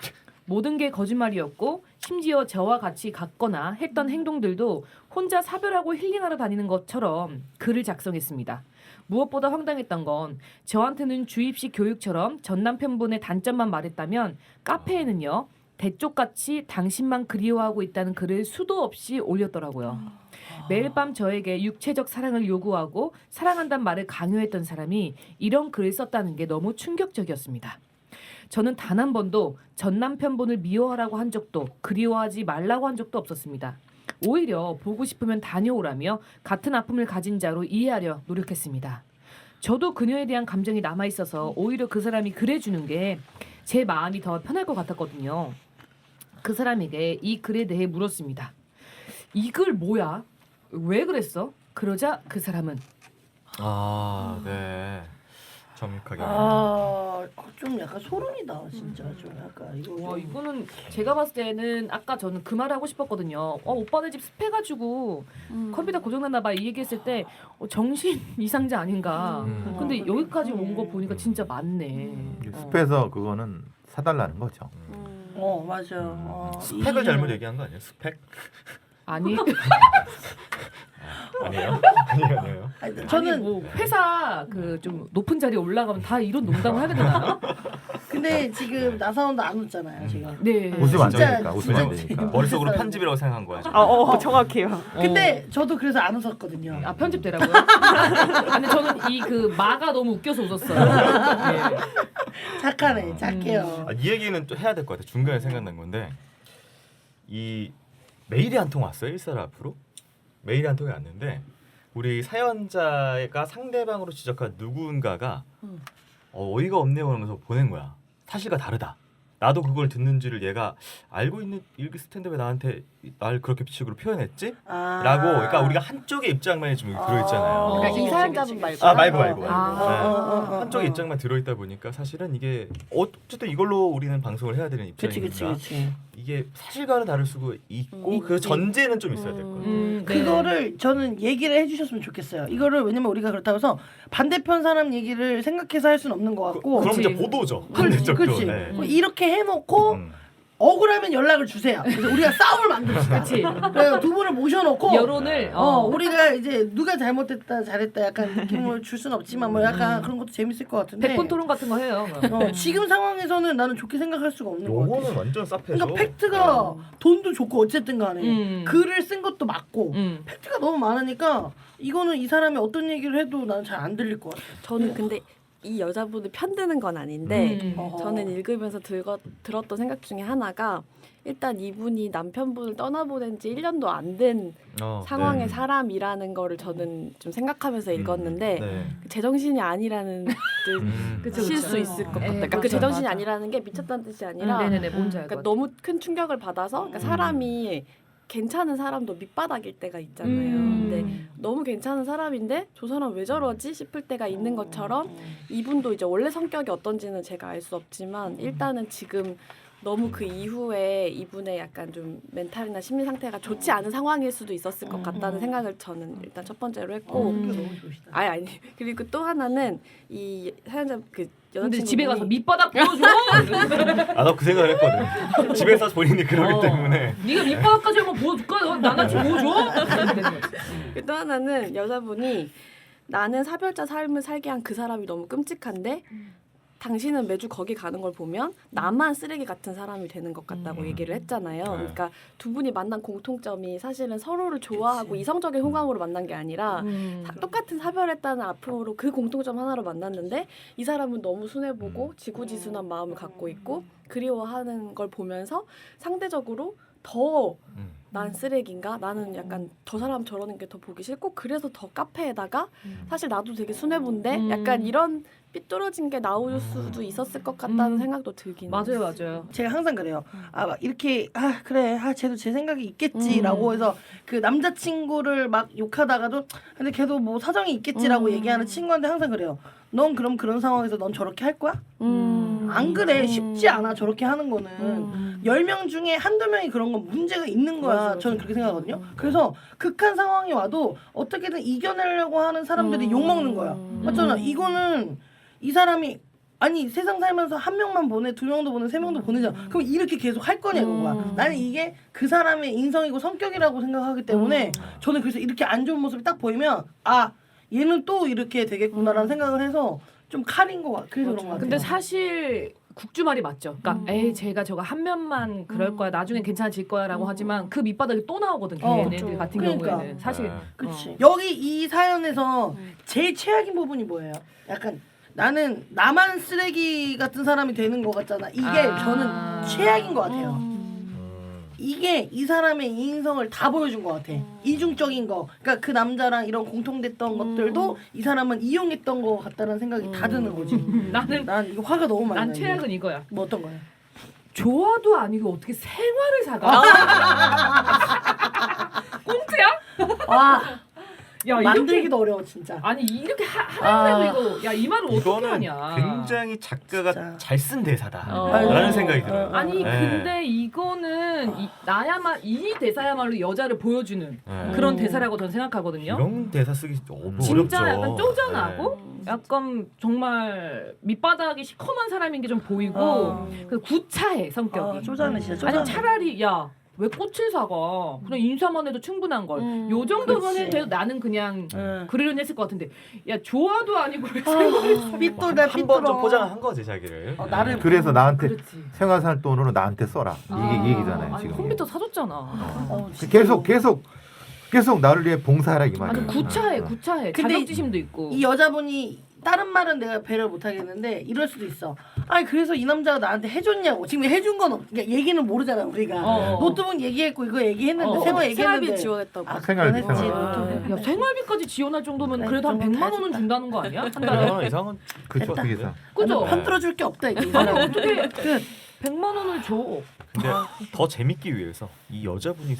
모든 게 거짓말이었고 심지어 저와 같이 갔거나 했던 행동들도 혼자 사별하고 힐링하러 다니는 것처럼 글을 작성했습니다. 무엇보다 황당했던 건 저한테는 주입식 교육처럼 전 남편분의 단점만 말했다면 카페에는요. 대쪽같이 당신만 그리워하고 있다는 글을 수도 없이 올렸더라고요. 매일 밤 저에게 육체적 사랑을 요구하고 사랑한다는 말을 강요했던 사람이 이런 글을 썼다는 게 너무 충격적이었습니다. 저는 단 한 번도 전 남편분을 미워하라고 한 적도 그리워하지 말라고 한 적도 없었습니다. 오히려 보고 싶으면 다녀오라며 같은 아픔을 가진 자로 이해하려 노력했습니다. 저도 그녀에 대한 감정이 남아있어서 오히려 그 사람이 그래주는 게 제 마음이 더 편할 것 같았거든요. 그 사람에게 이 글에 대해 물었습니다. 이 글 뭐야? 왜 그랬어? 그러자 그 사람은 네. 정확하게. 좀 약간 소름이다 진짜. 좀 약간 이거. 와 좀. 이거는 제가 봤을 때는 아까 저는 그 말을 하고 싶었거든요. 오빠네 집 습해가지고 컴퓨터 고장났나 봐 이 얘기했을 때 정신 이상자 아닌가. 근데 여기까지 온 거 보니까 진짜 맞네. 숲에서 그거는 사달라는 거죠. 맞아. 스펙을 잘못 얘기한 거 아니에요? 스펙? 아니 아니에요? 아니에요. 저는 아니, 뭐 회사 그 좀 높은 자리에 올라가면 다 이런 농담을 하게 되나요? 근데 지금 나사원도 안 웃잖아요 지금. 네. 웃으면 안 진짜 되니까. 웃으면 안 진짜 되니까. 머릿속으로 편집이라고 생각한 거야. 지금. 정확해요. 근데 저도 그래서 안 웃었거든요. 아 편집되라고요? 근데 저는 이 그 마가 너무 웃겨서 웃었어요. 네. 착하네, 착해요. 이 얘기는 또 해야 될 것 같아. 중간에 생각난 건데 이 메일이 한 통 왔어요. 1살 앞으로 메일이 한 통이 왔는데 우리 사연자가 상대방으로 지적한 누군가가 어이가 없네요 하면서 보낸 거야. 사실과 다르다. 나도 그걸 듣는지를 얘가 알고 있을 텐데 왜 나한테 날 그렇게 식으로 표현했지? 라고 그러니까 우리가 한쪽의 입장만 지금 들어있잖아요. 그러니까 이 사연자분 말고. 말고. 한쪽의 어. 입장만 들어있다 보니까 사실은 이게 어쨌든 이걸로 우리는 방송을 해야 되는 입장이니까 그치. 이게 사실과는 다를 수가 있고 그 전제는 좀 있어야 될 거예요. 네. 그거를 저는 얘기를 해주셨으면 좋겠어요. 이거를 왜냐면 우리가 그렇다고 해서 반대편 사람 얘기를 생각해서 할 수는 없는 것 같고. 그럼 이제 그치. 보도죠. 그렇지, 반대쪽도. 그렇지. 네. 이렇게 해놓고 억울하면 연락을 주세요. 그래서 우리가 싸움을 만듭시다. 그치. 그래서 두 분을 모셔놓고 여론을 우리가 이제 누가 잘못했다 잘했다 약간 느낌을 줄 수는 없지만 뭐 약간 그런 것도 재밌을 것 같은데. 백분 토론 같은 거 해요. 지금 상황에서는 나는 좋게 생각할 수가 없는 것 같아. 요거는 완전 쌉해서. 그러니까 팩트가 돈도 좋고 어쨌든 간에 글을 쓴 것도 맞고 팩트가 너무 많으니까 이거는 이 사람이 어떤 얘기를 해도 나는 잘 안 들릴 것 같아. 저는 근데 이 여자분을 편드는 건 아닌데 음. 저는 읽으면서 들었던 생각 중에 하나가 일단 이분이 남편분을 떠나보낸 지 1년도 안 된 상황의 네. 사람이라는 거를 저는 좀 생각하면서 읽었는데 네. 제정신이 아니라는 그쵸, 뜻일 그쵸. 수 있을 것 같다. 네, 그러니까 그 맞아, 제정신이 맞아. 아니라는 게 미쳤다는 뜻이 아니라 네네네 뭔지 알 것 그러니까 같아. 너무 큰 충격을 받아서 그러니까 사람이 괜찮은 사람도 밑바닥일 때가 있잖아요. 근데 너무 괜찮은 사람인데 저 사람 왜 저러지 싶을 때가 있는 것처럼 이분도 이제 원래 성격이 어떤지는 제가 알 수 없지만 일단은 지금 너무 그 이후에 이분의 약간 좀 멘탈이나 심리 상태가 좋지 않은 상황일 수도 있었을 것 같다는 생각을 저는 일단 첫 번째로 했고 너무 좋으시다. 아니 그리고 또 하나는 이 사연자 그 근데 여자친구 집에 가서 밑바닥 보여줘. 나도 그 생각을 했거든. 집에서 본인이 그러기 때문에. 네가 밑바닥까지 한번 보여줄까? 나나 좀 보여줘. 또 하나는 여자분이 나는 사별자 삶을 살게 한 그 사람이 너무 끔찍한데 당신은 매주 거기 가는 걸 보면 나만 쓰레기 같은 사람이 되는 것 같다고 얘기를 했잖아요. 그러니까 두 분이 만난 공통점이 사실은 서로를 좋아하고 이성적인 호감으로 만난 게 아니라 똑같은 사별했다는 아픔으로 그 공통점 하나로 만났는데 이 사람은 너무 순해보고 지고지순한 마음을 갖고 있고 그리워하는 걸 보면서 상대적으로 더 난 쓰레기인가? 나는 약간 저 사람 저러는 게 더 보기 싫고 그래서 더 카페에다가 사실 나도 되게 순해본데 약간 이런 삐뚤어진 게 나올 수도 있었을 것 같다는 생각도 들긴 맞아요, 했어요. 맞아요. 제가 항상 그래요. 막 이렇게 그래 쟤도 제 생각이 있겠지라고 해서 그 남자친구를 막 욕하다가도 근데 걔도 뭐 사정이 있겠지라고 얘기하는 친구한테 항상 그래요. 넌 그럼 그런 상황에서 넌 저렇게 할 거야? 안 그래 쉽지 않아 저렇게 하는 거는 10명 중에 한두 명이 그런 건 문제가 있는 거야. 맞아. 저는 그렇게 생각하거든요. 그래서 극한 상황이 와도 어떻게든 이겨내려고 하는 사람들이 욕먹는 거야. 맞잖아. 이거는 이 사람이 아니 세상 살면서 한 명만 보내, 두 명도 보내, 세 명도 보내잖아. 그럼 이렇게 계속 할 거냐 이거야. 나는 이게 그 사람의 인성이고 성격이라고 생각하기 때문에 저는 그래서 이렇게 안 좋은 모습이 딱 보이면 얘는 또 이렇게 되겠구나라는 생각을 해서 좀 칼인 거 그래서 그런 거 같아요. 근데 사실 국주 말이 맞죠. 그러니까 에이 제가 저거 한 면만 그럴 거야. 나중엔 괜찮아질 거야라고 하지만 그 밑바닥이 또 나오거든. 걔네들 그렇죠. 같은 그러니까. 경우에는 사실 네. 그치. 여기 이 사연에서 제일 최악인 부분이 뭐예요? 약간 나는 나만 쓰레기 같은 사람이 되는 것 같잖아. 이게 저는 최악인 것 같아요. 이게 이 사람의 인성을 다 보여준 것 같아. 이중적인 거. 그러니까 그 남자랑 이런 공통됐던 것들도 이 사람은 이용했던 것 같다는 생각이 다 드는 거지. 난 이거 화가 너무 많아. 난 최악은 이거야. 뭐 어떤 거야? 좋아도 아니고 어떻게 생활을 사가? 꽁트야? 와 야 이렇게 만들기도 어려워 진짜. 아니 이렇게 하라고 이거 야 이 말을 어떻게 이거는 하냐? 굉장히 작가가 진짜. 잘 쓴 대사다라는 아이고. 생각이 들어요. 아니 네. 근데 이거는 이 대사야말로 여자를 보여주는 네. 그런 대사라고 저는 생각하거든요. 이런 대사 쓰기 너무 진짜 어렵죠. 약간 쪼잔하고 약간 정말 밑바닥이 시커먼 사람인 게 좀 보이고 그 구차해 성격이. 쪼잔해 진짜 쪼잔해. 아니 차라리 야 왜 꽃을 사가? 그냥 인사만 해도 충분한 걸. 요 정도면 그치. 해도 나는 그냥 응. 그러려니 했을 것 같은데 야 좋아도 아니고 왜 생활을 삐뚤다 한 번 좀 삐뚤어. 포장한 거지 자기를. 나를 그래서 나한테 그렇지. 생활살 돈으로 나한테 써라. 이게 얘기잖아요 아니 지금. 컴퓨터 사줬잖아. 계속 나를 위해 봉사하라 이 말이야. 아니 구차해. 근데 자격지심도 있고. 이 여자분이 다른 말은 내가 배려 못 하겠는데 이럴 수도 있어. 아니 그래서 이 남자가 나한테 해줬냐고. 지금 해준 건 그러니까 얘기는 모르잖아 우리가. 노트북 얘기했고 이거 얘기했는데 생활 얘기했는데. 생활비 지원했다고. 생활비, 그건 했지. 생활비. 야 생활비까지 지원할 정도면 네, 그래도 한 정도 100만 다 원은 했다. 준다는 거 아니야? 한 달에? 100만 원 이상은 그쵸 그 그래서. 그죠? 편 들어줄 게 없다 이게. 이 아니 사람. 어떻게 끝. 100만 원을 줘? 근데 더 재밌기 위해서 이 여자분이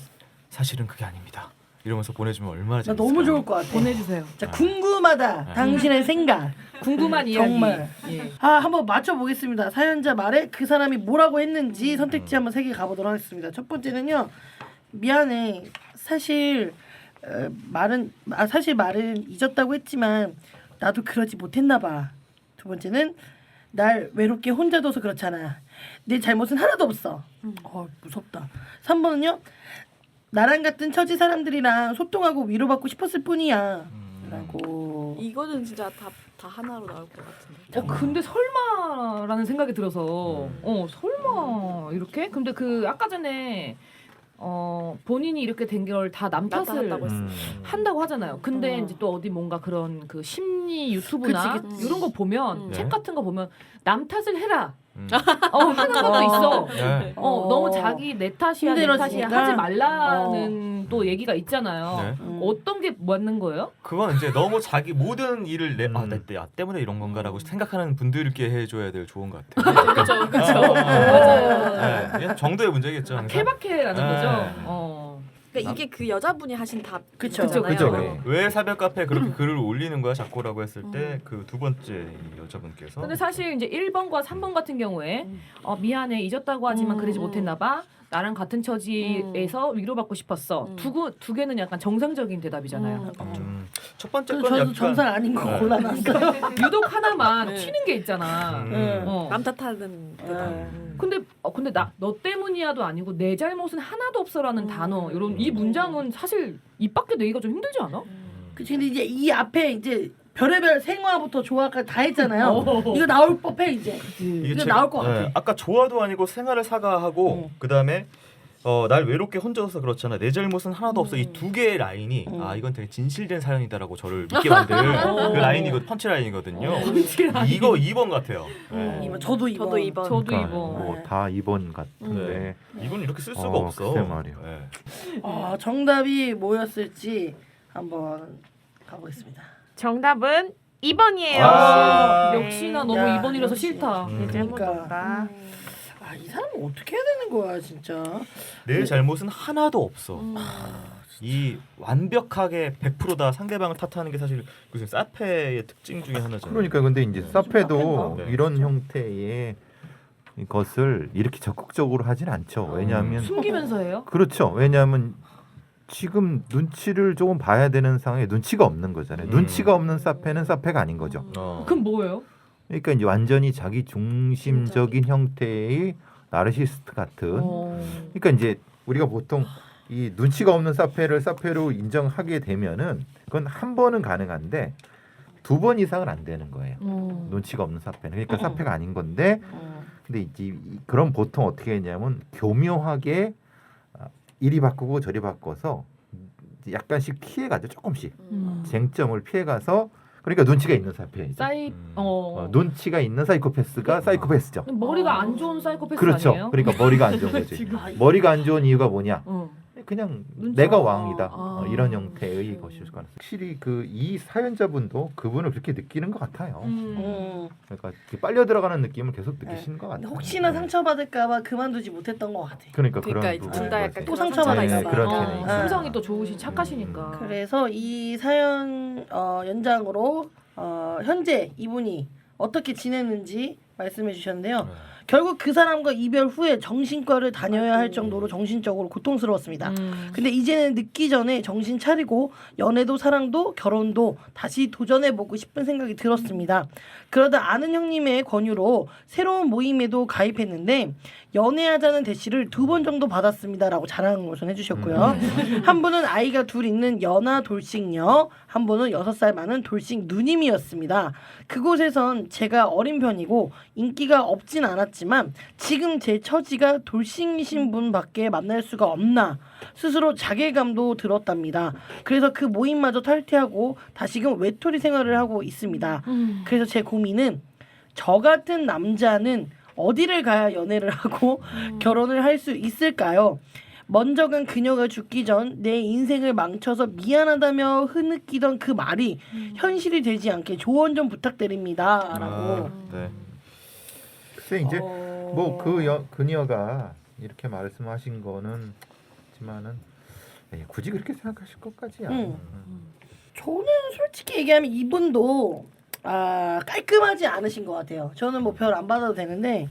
사실은 그게 아닙니다. 이러면서 보내주면 얼마나 나 재밌을까. 너무 좋을 것 같아. 보내주세요. 자 궁금하다. 당신의 생각. 궁금한 이야기. 정말. 예. 한번 맞춰보겠습니다. 사연자 말에 그 사람이 뭐라고 했는지 선택지 한번 3개 가보도록 하겠습니다. 첫 번째는요. 미안해. 사실 말은 잊었다고 했지만 나도 그러지 못했나 봐. 두 번째는 날 외롭게 혼자 둬서 그렇잖아. 내 잘못은 하나도 없어. 무섭다. 3번은요. 나랑 같은 처지 사람들이랑 소통하고 위로받고 싶었을 뿐이야. 라고. 이거는 진짜 다 하나로 나올 것 같은데. 근데 설마라는 생각이 들어서 설마 이렇게? 근데 그 아까 전에 본인이 이렇게 된 걸 다 남 탓을 나타났다고 했어. 한다고 하잖아요. 근데 이제 또 어디 뭔가 그런 그 심리 유튜브나 그치. 이런 거 보면 네. 책 같은 거 보면 남 탓을 해라. 하는 것도 있어. 네. 너무 자기 내 탓이야 내 탓이야 힘들어지니까. 하지 말라는 또 얘기가 있잖아요. 네. 어떤 게 맞는 거예요? 그건 이제 너무 자기 모든 일을 나 때문에 이런 건가라고 생각하는 분들께 해줘야 될 좋은 것 같아요. 그렇죠, 맞아요. 그냥 정도의 문제겠죠. 항상. 케바케라는 네. 거죠. 그러니까 이게 그 여자분이 하신 그쵸. 답이잖아요. 그쵸. 왜 사별 카페에 그렇게 글을 올리는 거야 작고라고 했을 때 그 두 번째 이 여자분께서 근데 사실 이제 1번과 3번 같은 경우에 미안해 잊었다고 하지만 그러지 못했나 봐. 나랑 같은 처지에서 위로받고 싶었어. 두 개는 약간 정상적인 대답이잖아요. 첫 번째 그래서 건 저도 약간 정상 아닌 거 네. 골라놨어요. 유독 하나만 네. 튀는 게 있잖아. 네. 남 탓하는 대답. 근데 너 때문이야도 아니고 내 잘못은 하나도 없어라는 단어 이런 이 문장은 사실 입 밖에 내기가 좀 힘들지 않아? 그치 근데 이제 이 앞에 이제 별의별 생화부터 조화까지 다 했잖아요. 이거 나올 법해 이제. 이거 제가- 나올 것 같아. 아까 좋아도 아니고 생활을 사과하고 그다음에 날 외롭게 혼자서 그렇잖아. 내 잘못은 하나도 없어. 이 두 개의 라인이 이건 되게 진실된 사연이다라고 저를 믿게 만들 그 라인이고 펀치 라인이거든요. 이거 2번 같아요. 네. 이번 저도 2번. 저도 2번. 저도 그러니까 이번. 뭐다 2번 같은데. 이건 이렇게 쓸 수가 어, 없어. 글쎄 말이야. 네. 정답이 뭐였을지 한번 가보겠습니다. 정답은 2번이에요. 아, 역시나 너무 야, 2번이라서 역시. 싫다. 내 잘못 그러니까. 없다. 이 사람은 어떻게 해야 되는 거야 진짜. 내 잘못은 하나도 없어. 이 완벽하게 100%다 상대방을 탓하는 게 사실 무슨 사페의 특징 중에 하나잖아요. 그러니까 근데 이제 사페도 네. 이런 형태의 것을 이렇게 적극적으로 하진 않죠. 왜냐하면 숨기면서 해요? 그렇죠. 왜냐하면 지금 눈치를 조금 봐야 되는 상황에 눈치가 없는 거잖아요. 눈치가 없는 사페는 사페가 아닌 거죠. 그럼 뭐예요? 그러니까 이제 완전히 자기 중심적인 형태의 나르시스트 같은. 그러니까 이제 우리가 보통 이 눈치가 없는 사페로 인정하게 되면은 그건 한 번은 가능한데 2번 이상은 안 되는 거예요. 눈치가 없는 사페는. 그러니까 사페가 아닌 건데 근데 이제 그럼 보통 어떻게 했냐면 교묘하게 이리 바꾸고 저리 바꿔서 약간씩 피해가죠. 조금씩 쟁점을 피해가서 그러니까 눈치가 있는 사페이죠. 눈치가 있는 사이코패스가 사이코패스죠. 머리가 안 좋은 사이코패스 그렇죠. 아니에요? 그러니까 머리가 안 좋은 거지. 머리가 안 좋은 이유가 뭐냐? 그냥 눈치- 내가 왕이다. 아. 이런 형태의 것일 수 가능성. 확실히 그 이 사연자분도 그분을 그렇게 느끼는 것 같아요. 그러니까 이렇게 빨려 들어가는 느낌을 계속 느끼시는 것 같아요. 혹시나 상처받을까봐 그만두지 못했던 것 같아. 그러니까 그러니까 그런 이제 부분인 둘 다 거지. 약간 또 상처받아 네, 있어. 그런 편이 있어요. 심성이 또 착하시니까. 그래서 이 사연 연장으로 현재 이분이 어떻게 지내는지 말씀해 주셨는데요. 결국 그 사람과 이별 후에 정신과를 다녀야 할 정도로 정신적으로 고통스러웠습니다. 근데 이제는 늦기 전에 정신 차리고 연애도 사랑도 결혼도 다시 도전해보고 싶은 생각이 들었습니다. 그러다 아는 형님의 권유로 새로운 모임에도 가입했는데 연애하자는 대시를 2번 정도 받았습니다라고 자랑을 우선 해주셨고요. 한 분은 아이가 둘 있는 연하 돌싱녀, 한 분은 6살 많은 돌싱 누님이었습니다. 그곳에선 제가 어린 편이고 인기가 없진 않았지만 지금 제 처지가 돌싱이신 분밖에 만날 수가 없나 스스로 자괴감도 들었답니다. 그래서 그 모임마저 탈퇴하고 다시금 외톨이 생활을 하고 있습니다. 그래서 제 고민은 저 같은 남자는 어디를 가야 연애를 하고 결혼을 할 수 있을까요? 먼저 간 그녀가 죽기 전 내 인생을 망쳐서 미안하다며 흐느끼던 그 말이 현실이 되지 않게 조언 좀 부탁드립니다. 라고. 네. 글쎄 이제 뭐 그녀가 이렇게 말씀하신 거는 지만은 굳이 그렇게 생각하실 것까지야. 저는 솔직히 얘기하면 이분도 깔끔하지 않으신 것 같아요. 저는 뭐 별 안 받아도 되는데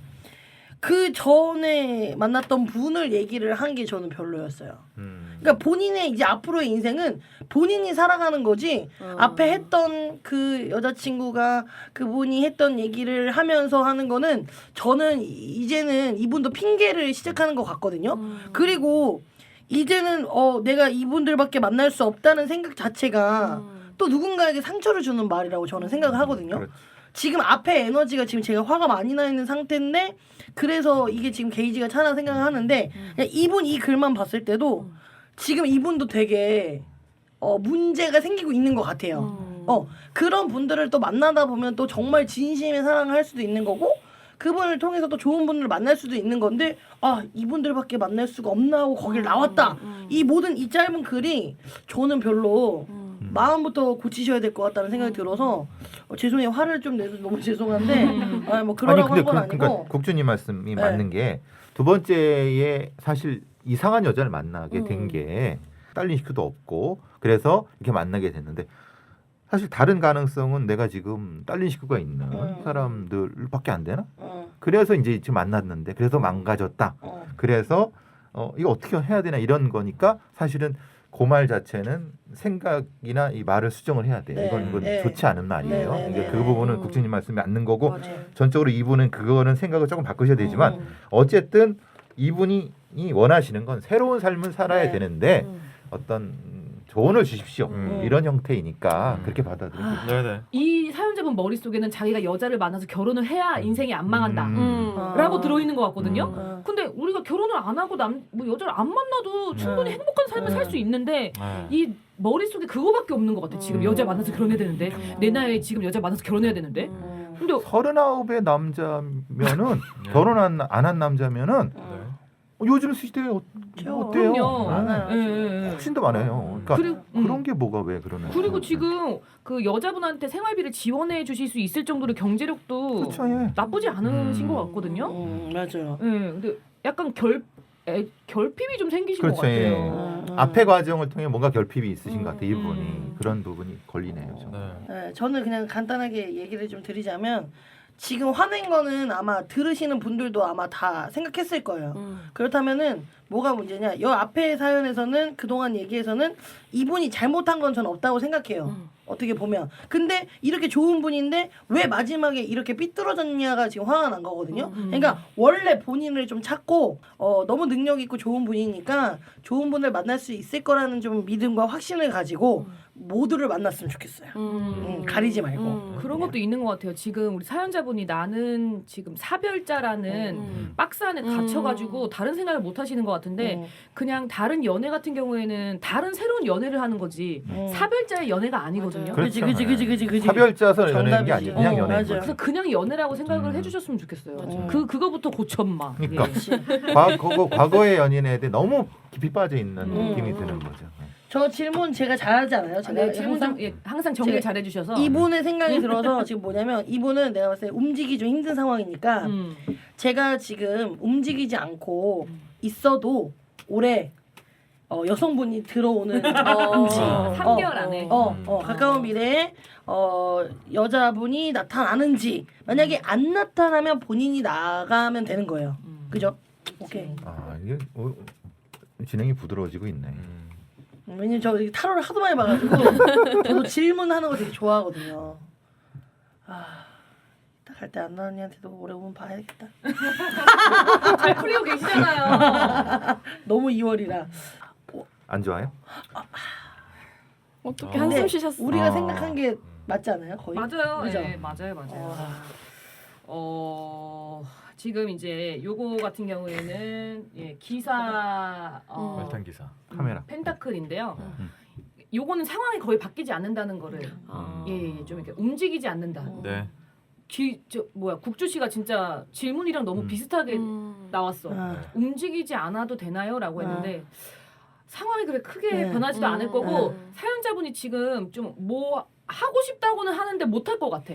그 전에 만났던 분을 얘기를 한 게 저는 별로였어요. 그러니까 본인의 이제 앞으로의 인생은 본인이 살아가는 거지 앞에 했던 그 여자친구가 그분이 했던 얘기를 하면서 하는 거는 저는 이제는 이분도 핑계를 시작하는 것 같거든요. 그리고 이제는 내가 이분들밖에 만날 수 없다는 생각 자체가 또 누군가에게 상처를 주는 말이라고 저는 생각을 하거든요. 그렇지. 지금 앞에 에너지가 지금 제가 화가 많이 나 있는 상태인데 그래서 이게 지금 게이지가 차나 생각을 하는데 그냥 이분 이 글만 봤을 때도 지금 이분도 되게 문제가 생기고 있는 것 같아요. 그런 분들을 또 만나다 보면 또 정말 진심의 사랑을 할 수도 있는 거고 그분을 통해서 또 좋은 분들을 만날 수도 있는 건데 이분들밖에 만날 수가 없나 하고 거길 나왔다. 이 모든 이 짧은 글이 저는 별로 마음부터 고치셔야 될 것 같다는 생각이 들어서 죄송해요. 화를 좀 내서 너무 죄송한데 뭐 그러라고 한 건 아니고 그러니까 국주님 말씀이 맞는 게 두 번째에 사실 이상한 여자를 만나게 된 게 딸린 식구도 없고 그래서 이렇게 만나게 됐는데 사실 다른 가능성은 내가 지금 딸린 식구가 있는 사람들밖에 안 되나? 그래서 이제 지금 만났는데 그래서 망가졌다. 그래서 이거 어떻게 해야 되나 이런 거니까 사실은 그 말 자체는 생각이나 이 말을 수정을 해야 돼요. 이건 좋지 않은 말이에요. 그러니까 그 부분은 국주님 말씀이 맞는 거고 맞아요. 전적으로 이분은 그거는 생각을 조금 바꾸셔야 되지만 어쨌든 이분이 원하시는 건 새로운 삶을 살아야 되는데 어떤 조언을 주십시오. 이런 형태이니까 그렇게 받아들이고 네네. 이 사연자분 사연자분 머릿속에는 자기가 여자를 만나서 결혼을 해야 인생이 안 망한다. 아. 라고 들어있는 것 같거든요. 음. 근데 우리가 결혼을 안 하고 뭐 여자를 안 만나도 충분히 행복한 삶을 살 수 있는데 네. 이 머릿속에 그거밖에 없는 것 같아. 지금 여자 만나서 결혼해야 되는데 내 나이에 지금 여자 만나서 결혼해야 되는데 근데 39의 남자면은 네. 결혼 안 한 남자면은 네. 요즘 시대에 어때요? 그럼요. 많아요. 예. 훨씬 더 많아요. 그러니까 그리고, 그런 게 뭐가 왜 그러는? 그리고 지금 그 여자분한테 생활비를 지원해 주실 수 있을 정도로 경제력도 그렇죠, 예. 나쁘지 않으신 것 같거든요. 맞아요. 예, 근데 약간 결핍이 좀 생기신 그렇죠, 것 같아요. 예. 앞에 과정을 통해 뭔가 결핍이 있으신 것 같아요. 이분이 음. 그런 부분이 걸리네요. 좀. 네. 네, 저는 그냥 간단하게 얘기를 좀 드리자면 지금 화낸 거는 아마 들으시는 분들도 아마 다 생각했을 거예요. 그렇다면은 뭐가 문제냐? 여 앞에 사연에서는 그동안 얘기에서는 이분이 잘못한 건 저는 없다고 생각해요. 어떻게 보면. 근데 이렇게 좋은 분인데 왜 마지막에 이렇게 삐뚤어졌냐가 지금 화가 난 거거든요. 그러니까 원래 본인을 좀 찾고 너무 능력 있고 좋은 분이니까 좋은 분을 만날 수 있을 거라는 좀 믿음과 확신을 가지고 모두를 만났으면 좋겠어요. 가리지 말고. 그런 것도 있는 것 같아요. 지금 우리 사연자분이 나는 지금 사별자라는 박스 안에 갇혀가지고 다른 생각을 못 하시는 것 같은데 그냥 다른 연애 같은 경우에는 다른 새로운 연애를 하는 거지 사별자의 연애가 아니거든요. 그렇죠. 그지. 사별자서 연애인 게 정답이지. 아니에요. 그냥 어, 연애. 맞아요. 그래서 그냥 연애라고 생각을 해주셨으면 좋겠어요. 맞아요. 그거부터 고쳐마. 그러니까 예. 과거의 연인에 대해 너무 깊이 빠져 있는 느낌이 드는 거죠. 저 질문 제가 잘하지 않아요? 제가 네, 질문 항상 항상 정리 제가 잘 해주셔서 이분의 생각이 들어서 지금 뭐냐면 이분은 내가 봤을 때 움직이기 좀 힘든 상황이니까 제가 지금 움직이지 않고 있어도 올해 여성분이 들어오는 3개월 안에 가까운 미래에 여자분이 나타나는지 만약에 안 나타나면 본인이 나가면 되는 거예요. 그죠? 오케이. 아 이게 진행이 부드러워지고 있네. 왜냐면 저 타로를 하도 많이 봐가지고 저도 질문하는 거 되게 좋아하거든요. 딱 갈 때 안 나는 애한테도 오래 오면 봐야겠다. 잘 풀리고 계시잖아요. 너무 2월이라. 안 좋아요? 어떻게 한숨 쉬셨어? 우리가 생각한 게 맞지 않아요? 거의? 맞아요. 그죠? 네, 맞아요. 지금 이제 요거 같은 경우에는 기사 말탄 기사. 카메라. 펜타클인데요. 요거는 상황이 거의 바뀌지 않는다는 거를 좀 이렇게 움직이지 않는다. 네. 국주 씨가 진짜 질문이랑 너무 비슷하게 나왔어. 아. 움직이지 않아도 되나요?라고 했는데 상황이 그래 크게 네. 변하지도 않을 거고 사연자분이 지금 좀 뭐 하고 싶다고는 하는데 못할 것 같아.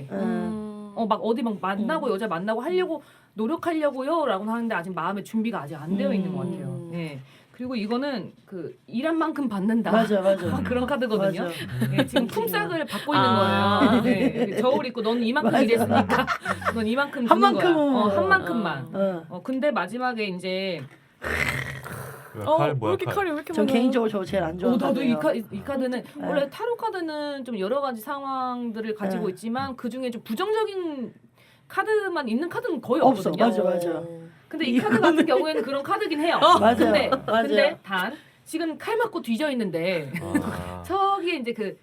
막 어디 막 만나고 여자 만나고 하려고 노력하려고요라고 하는데 아직 마음의 준비가 아직 안 되어 있는 것 같아요. 예. 그리고 이거는 그 일한 만큼 받는다. 맞아. 그런 카드거든요. 맞아. 예, 지금 품삯을 받고 있는 거예요. 예, 저울 입고 넌 이만큼 맞아. 일했으니까 넌 이만큼 한 주는 거야. 만큼은. 한 만큼만. 근데 마지막에 이제 칼 뭐야? 이렇게 칼이 왜 이렇게 전 많아? 개인적으로 저 제일 안 좋아하는 나도 이 카드예요. 카드는 원래 타로 카드는 좀 여러 가지 상황들을 가지고 있지만 그 중에 좀 부정적인 카드만 있는 카드는 거의 없어. 없거든요. 맞아. 근데 이 카드 같은 경우에는 그런 카드긴 해요. 맞아요. 근데 맞아요. 단 지금 칼 맞고 뒤져 있는데 저기에 이제 그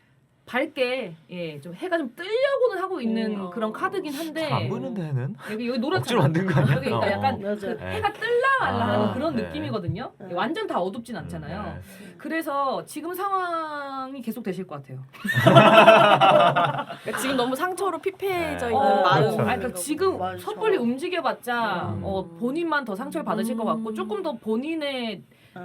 밝게 좀 해가 좀 뜨려고는 하고 있는 그런 카드긴 한데 안 보이는데 해는? 여기 노랗잖아. 억지로 만든 거 아니야? 여기 그러니까 약간 맞아. 그 해가 뜰라 말라 하는 그런 네. 느낌이거든요. 완전 다 어둡진 않잖아요. 그래서 지금 상황이 계속 되실 것 같아요. 그러니까 지금 너무 상처로 피폐해져 있는 마음. 그러니까 지금 맞아. 섣불리 움직여봤자 본인만 더 상처를 받으실 것 같고 조금 더 본인의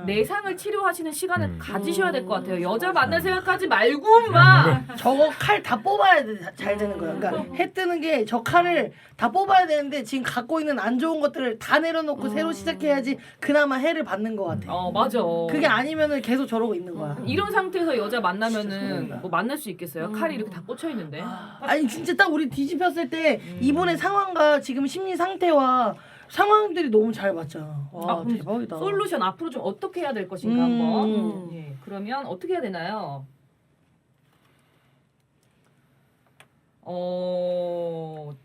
내상을 치료하시는 시간을 가지셔야 될 것 같아요. 여자 만날 생각하지 말고 막 저거 칼 다 뽑아야 잘 되는 거예요. 그러니까 해 뜨는 게 저 칼을 다 뽑아야 되는데 지금 갖고 있는 안 좋은 것들을 다 내려놓고 새로 시작해야지 그나마 해를 받는 것 같아. 맞아. 그게 아니면은 계속 저러고 있는 거야. 이런 상태에서 여자 진짜 만나면은 죄송합니다. 뭐 만날 수 있겠어요? 칼이 이렇게 다 꽂혀 있는데. 아니 진짜 딱 우리 뒤집혔을 때 이분의 상황과 지금 심리 상태와 상황들이 너무 잘 맞잖아. 와 그럼 대박이다. 솔루션 앞으로 좀 어떻게 해야 될 것인가 한번. 예, 그러면 어떻게 해야 되나요?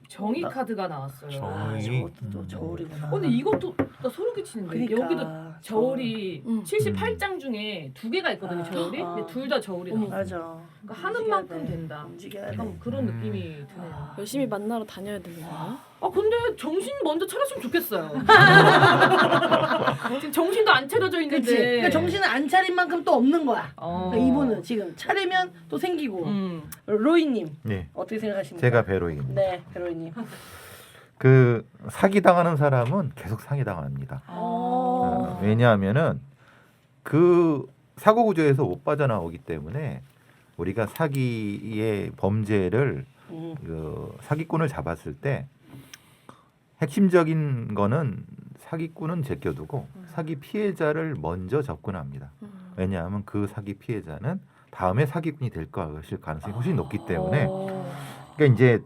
정의 카드가 나왔어요. 정의. 저것도 저울이구나. 근데 이것도 나 소름 끼치는데 그러니까. 여기도 저울이 음. 78장 중에 2개가 있거든요. 저울이. 아. 근데 둘 다 저울이 어머, 나왔어요. 맞아. 그러니까 하는 움직여야 만큼 돼. 된다. 움직여야 돼. 약간 그런 느낌이 드네요. 열심히 만나러 다녀야 되는 거예요? 아 근데 정신 먼저 차렸으면 좋겠어요. 지금 정신도 안 차려져 있는데. 그치. 그러니까 정신을 안 차린 만큼 또 없는 거야. 어. 그러니까 이분은 지금 차리면 또 생기고. 로이님 네, 어떻게 생각하십니까? 제가 베로이입니다. 네, 베로이님. 그 사기 당하는 사람은 계속 사기 당합니다. 왜냐하면은 그 사고 구조에서 못 빠져나오기 때문에 우리가 사기의 범죄를 그 사기꾼을 잡았을 때 핵심적인 거는 사기꾼은 제껴두고 사기 피해자를 먼저 접근합니다. 왜냐하면 그 사기 피해자는 다음에 사기꾼이 될 것일 가능성이 훨씬 높기 때문에 그러니까 이제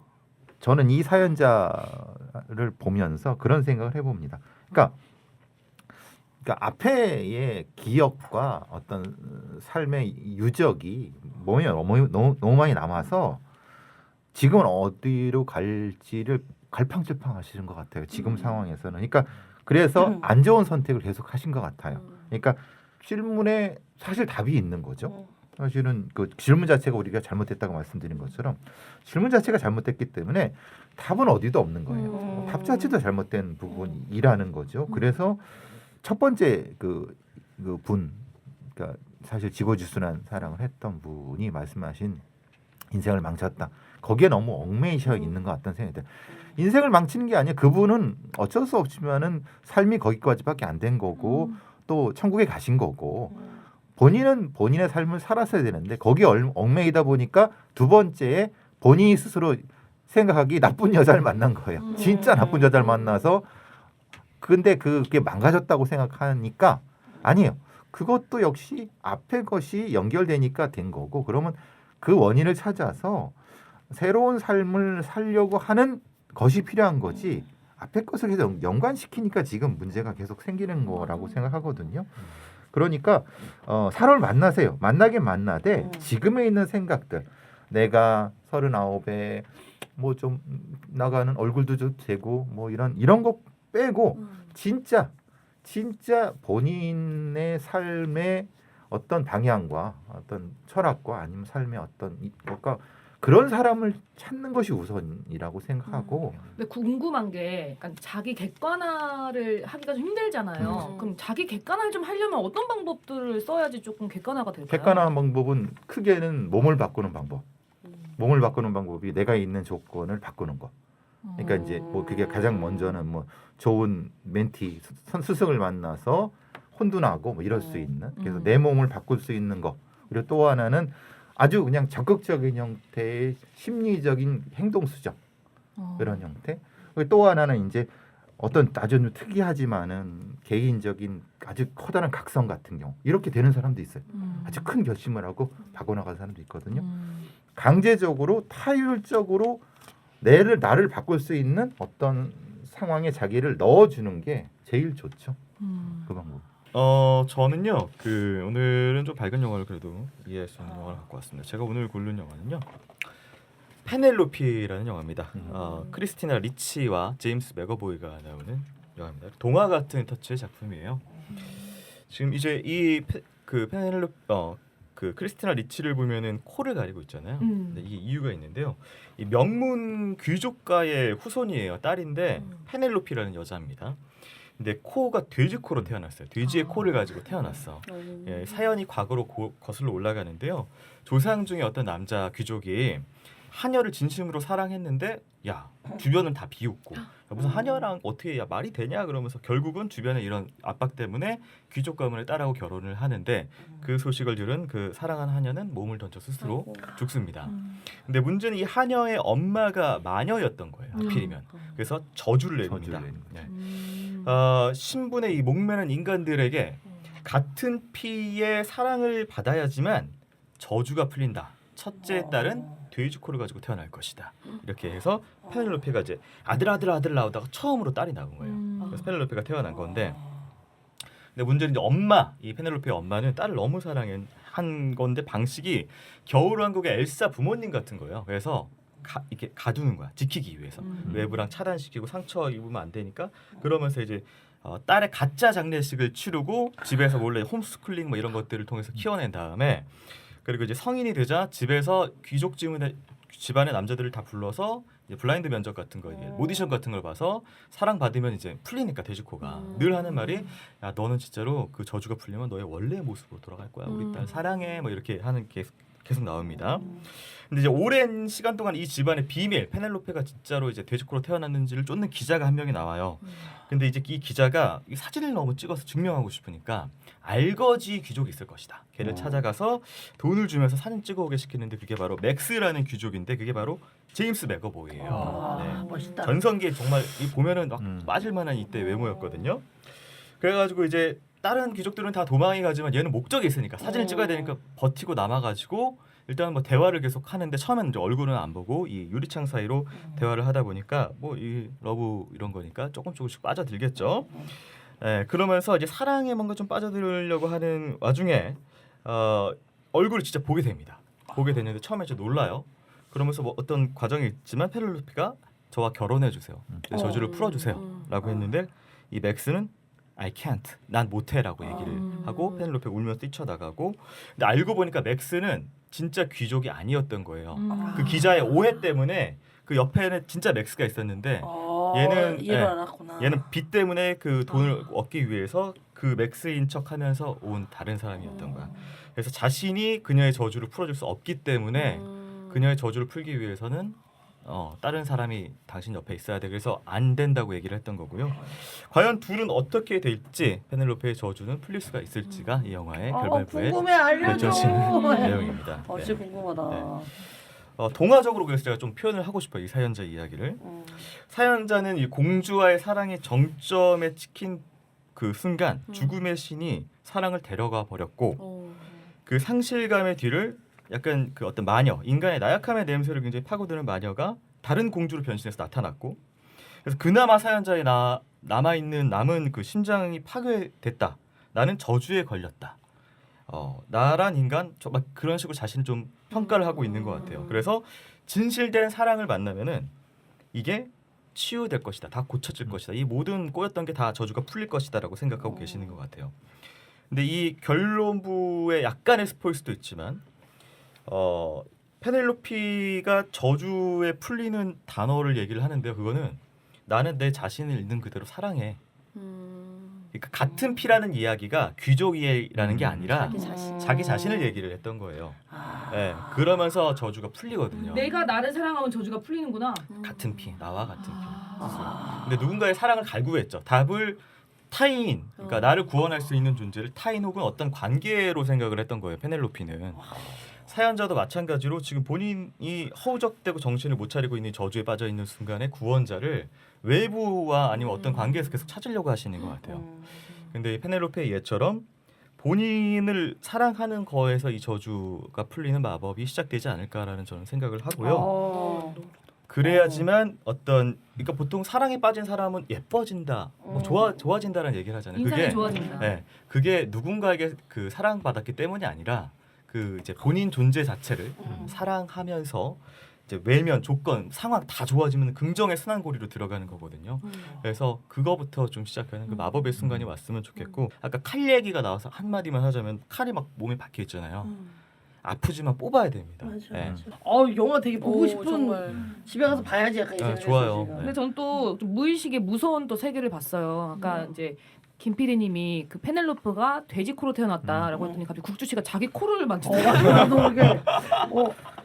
저는 이 사연자를 보면서 그런 생각을 해봅니다. 그러니까 앞에의 기억과 어떤 삶의 유적이 몸에 너무 많이 남아서 지금은 어디로 갈지를 갈팡질팡 하시는 것 같아요. 지금 상황에서는. 그러니까 그래서 안 좋은 선택을 계속 하신 것 같아요. 그러니까 질문에 사실 답이 있는 거죠. 사실은 그 질문 자체가 우리가 잘못했다고 말씀드린 것처럼 질문 자체가 잘못됐기 때문에 답은 어디도 없는 거예요. 답 자체도 잘못된 부분이라는 거죠. 그래서 첫 번째 그 분, 그러니까 사실 지고지순한 사랑을 했던 분이 말씀하신 인생을 망쳤다. 거기에 너무 얽매이셔 있는 것 같다는 생각이 들어요. 인생을 망치는 게 아니라 그분은 어쩔 수 없지만은 삶이 거기까지밖에 안 된 거고 또 천국에 가신 거고 본인은 본인의 삶을 살았어야 되는데 거기에 얽매이다 보니까 두 번째에 본인이 스스로 생각하기 나쁜 여자를 만난 거예요. 진짜 나쁜 여자를 만나서 근데 그게 망가졌다고 생각하니까 아니에요. 그것도 역시 앞에 것이 연결되니까 된 거고 그러면 그 원인을 찾아서 새로운 삶을 살려고 하는 것이 필요한 거지 앞에 것을 계속 연관시키니까 지금 문제가 계속 생기는 거라고 생각하거든요. 그러니까 사람을 만나세요. 만나긴 만나되 지금에 있는 생각들 내가 39에 뭐 좀 나가는 얼굴도 좀 되고 뭐 이런 거 빼고 진짜 본인의 삶의 어떤 방향과 어떤 철학과 아니면 삶의 어떤 것과 그런 사람을 찾는 것이 우선이라고 생각하고 근데 궁금한 게 약간 자기 객관화를 하기가 좀 힘들잖아요. 음. 그럼 자기 객관화를 좀 하려면 어떤 방법들을 써야지 조금 객관화가 될까요? 객관화한 방법은 크게는 몸을 바꾸는 방법. 몸을 바꾸는 방법이 내가 있는 조건을 바꾸는 거. 그러니까 이제 뭐 그게 가장 먼저는 뭐 좋은 멘티 스승을 만나서 혼돈하고 뭐 이럴 수 있는 그래서 내 몸을 바꿀 수 있는 거. 그리고 또 하나는 아주 그냥 적극적인 형태의 심리적인 행동 수정 그런 형태. 그리고 또 하나는 이제 어떤 아주 특이하지만은 개인적인 아주 커다란 각성 같은 경우 이렇게 되는 사람도 있어요. 아주 큰 결심을 하고 바꿔나가는 사람도 있거든요. 강제적으로 타율적으로 나를 바꿀 수 있는 어떤 상황에 자기를 넣어주는 게 제일 좋죠. 그 방법. 저는요. 오늘은 좀 밝은 영화를 그래도 이해할 수 있는 영화를 갖고 왔습니다. 제가 오늘 고른 영화는요. 페넬로피라는 영화입니다. 크리스티나 리치와 제임스 맥어보이가 나오는 영화입니다. 동화 같은 터치의 작품이에요. 지금 이제 크리스티나 리치를 보면은 코를 가리고 있잖아요. 근데 이게 이유가 있는데요. 이 명문 귀족가의 후손이에요. 딸인데 페넬로피라는 여자입니다. 근데 코가 돼지 코로 태어났어요. 돼지의 코를 가지고 태어났어. 예, 사연이 과거로 거슬러 올라가는데요. 조상 중에 어떤 남자 귀족이 하녀를 진심으로 사랑했는데 야 주변은 다 비웃고 야, 무슨 하녀랑 어떻게 야 말이 되냐 그러면서 결국은 주변의 이런 압박 때문에 귀족 가문을 딸하고 결혼을 하는데 그 소식을 들은 그 사랑한 하녀는 몸을 던져 스스로 죽습니다. 근데 문제는 이 하녀의 엄마가 마녀였던 거예요. 하필이면. 그래서 저주를 내립니다. 네. 신분의 이 목매는 인간들에게 같은 피의 사랑을 받아야지만 저주가 풀린다. 첫째 딸은 돼지 코를 가지고 태어날 것이다. 이렇게 해서 페넬로페가 이제 아들 나오다가 처음으로 딸이 나온 거예요. 그래서 페넬로페가 태어난 건데, 근데 문제는 이제 이 페넬로페의 엄마는 딸을 너무 사랑한 건데 방식이 겨울왕국의 엘사 부모님 같은 거예요. 그래서 이렇게 가두는 거야. 지키기 위해서. 외부랑 차단시키고 상처 입으면 안 되니까 그러면서 이제 딸의 가짜 장례식을 치르고 집에서 몰래 홈스쿨링 뭐 이런 것들을 통해서 키워낸 다음에 그리고 이제 성인이 되자 집에서 귀족 집안의 남자들을 다 불러서 이제 블라인드 면접 같은 거 이게 오디션 같은 걸 봐서 사랑 받으면 이제 풀리니까 데지코가 늘 하는 말이 야 너는 진짜로 그 저주가 풀리면 너의 원래 모습으로 돌아갈 거야. 우리 딸 사랑해 뭐 이렇게 하는 게 계속 나옵니다. 근데 이제 오랜 시간 동안 이 집안의 비밀 페넬로페가 진짜로 이제 돼지코로 태어났는지를 쫓는 기자가 한 명이 나와요. 근데 이제 이 기자가 이 사진을 너무 찍어서 증명하고 싶으니까 알거지 귀족이 있을 것이다. 걔를 찾아가서 돈을 주면서 사진 찍어오게 시키는데 그게 바로 맥스라는 귀족인데 그게 바로 제임스 맥어보이예요. 네. 멋있다. 전성기에 정말 이 보면은 막 빠질만한 이때 외모였거든요. 그래가지고 이제 다른 귀족들은 다 도망이 가지만 얘는 목적이 있으니까 사진을 찍어야 되니까 버티고 남아가지고 일단 뭐 대화를 계속 하는데 처음에는 이제 얼굴은 안 보고 이 유리창 사이로 대화를 하다 보니까 뭐 이 러브 이런 거니까 조금씩 빠져들겠죠. 네, 그러면서 이제 사랑에 뭔가 좀 빠져들려고 하는 와중에 얼굴을 진짜 보게 됩니다. 보게 되는데 처음에 좀 놀라요. 그러면서 뭐 어떤 과정이 있지만 페넬로페가 저와 결혼해 주세요. 내 저주를 풀어 주세요라고 했는데 이 맥스는 I can't. 난 못해라고 얘기를 하고 페넬로페 울면서 뛰쳐나가고 근데 알고 보니까 맥스는 진짜 귀족이 아니었던 거예요. 그 기자의 오해 때문에 그 옆에는 진짜 맥스가 있었는데 얘는 이해를 안 했구나. 얘는 빚 때문에 그 돈을 얻기 위해서 그 맥스인 척하면서 온 다른 사람이었던 거야. 그래서 자신이 그녀의 저주를 풀어줄 수 없기 때문에 그녀의 저주를 풀기 위해서는 다른 사람이 당신 옆에 있어야 돼. 그래서 안 된다고 얘기를 했던 거고요. 과연 둘은 어떻게 될지 페넬로페의 저주는 풀릴 수가 있을지가 이 영화의 결말부에 궁금해 알려줘. 펼쳐진 내용입니다. 진짜 궁금하다. 네. 동화적으로 그래서 제가 좀 표현을 하고 싶어요. 이 사연자 이야기를. 사연자는 이 공주와의 사랑의 정점에 찍힌 그 순간 죽음의 신이 사랑을 데려가 버렸고 그 상실감의 뒤를 약간 그 어떤 마녀, 인간의 나약함의 냄새를 굉장히 파고드는 마녀가 다른 공주로 변신해서 나타났고 그래서 그나마 사연자의 남은 그 심장이 파괴됐다. 나는 저주에 걸렸다. 나란 인간 막 그런 식으로 자신을 좀 평가를 하고 있는 것 같아요. 그래서 진실된 사랑을 만나면은 이게 치유될 것이다, 다 고쳐질 것이다, 이 모든 꼬였던 게 다 저주가 풀릴 것이다라고 생각하고 계시는 것 같아요. 근데 이 결론부에 약간의 스포일 수도 있지만 페넬로피가 저주에 풀리는 단어를 얘기를 하는데요. 그거는 나는 내 자신을 있는 그대로 사랑해. 그러니까 같은 피라는 이야기가 귀족이라는 게 아니라 자기 자신을 얘기를 했던 거예요. 네, 그러면서 저주가 풀리거든요. 내가 나를 사랑하면 저주가 풀리는구나. 같은 피, 나와 같은 피. 근데 누군가의 사랑을 갈구했죠. 답을 타인, 그러니까 나를 구원할 수 있는 존재를 타인 혹은 어떤 관계로 생각을 했던 거예요. 페넬로피는. 사연자도 마찬가지로 지금 본인이 허우적대고 정신을 못 차리고 있는 저주에 빠져 있는 순간에 구원자를 외부와 아니면 어떤 관계에서 계속 찾으려고 하시는 것 같아요. 근데 페넬로페의 예처럼 본인을 사랑하는 거에서 이 저주가 풀리는 마법이 시작되지 않을까라는 저는 생각을 하고요. 그래야지만 그러니까 보통 사랑에 빠진 사람은 예뻐진다, 뭐 좋아진다라는 얘기를 하잖아요. 인상이 좋아진다. 네, 그게 누군가에게 그 사랑받았기 때문이 아니라 그 이제 본인 존재 자체를 사랑하면서 이제 외면, 조건, 상황 다 좋아지면 긍정의 순환고리로 들어가는 거거든요. 그래서 그거부터 좀 시작하는 그 마법의 순간이 왔으면 좋겠고 아까 칼 얘기가 나와서 한마디만 하자면 칼이 막 몸에 박혀 있잖아요. 아프지만 뽑아야 됩니다. 맞아. 영화 되게 보고 싶은 정말. 집에 가서 봐야지 약간 이 생각이 좋아요. 지금. 근데 전 또 무의식의 무서운 또 세계를 봤어요. 아까 이제 김PD님이 그 페넬로페가 돼지 코로 태어났다라고 했더니 갑자기 국주 씨가 자기 코를 만지더라고요. 나도 모르게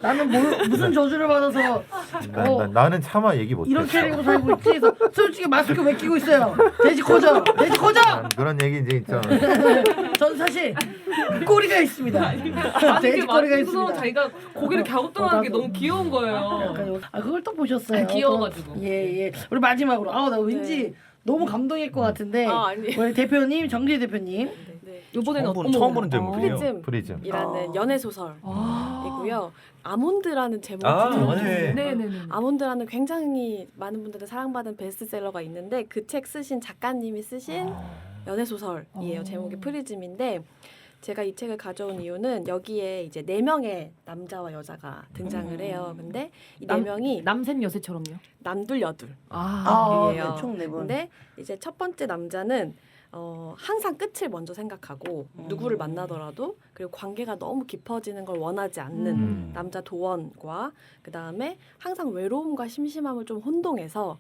나는 무슨 저주를 받아서 나는 차마 얘기 못해. 이런 캐릭으로 살고 있지. 그래서 솔직히 마스크 왜 끼고 있어요? 돼지 코죠. 돼지 코죠. 그런 얘기 이제 있잖아. 전 사실 꼬리가 있습니다. 돼지 꼬리가 있습니다. 자기가 고개를 갸우뚱하는 게 나도. 너무 귀여운 거예요. 약간 그걸 또 보셨어요. 귀여워가지고. 예. 우리 마지막으로 나 왠지 너무 감동일 것 같은데 아니. 우리 대표님 정리 대표님 네. 이번에는 처음 보는 제목이에요. 프리즘이라는 연애 소설이고요. 아몬드라는 제목이 맞네. 네네네. 아몬드라는 굉장히 많은 분들의 사랑받은 베스트셀러가 있는데 그 책 쓰신 작가님이 쓰신 연애 소설이에요. 제목이 프리즘인데 제가 이 책을 가져온 이유는 여기에 이제 4명의 남자와 여자가 등장을 해요. 근데 이 4명이 남샘 여세처럼요. 남둘 여둘. 아, 이에요. 네, 총 4분. 근데 이제 첫 번째 남자는 항상 끝을 먼저 생각하고 누구를 만나더라도 그리고 관계가 너무 깊어지는 걸 원하지 않는 남자 도원과 그 다음에 항상 외로움과 심심함을 좀 혼동해서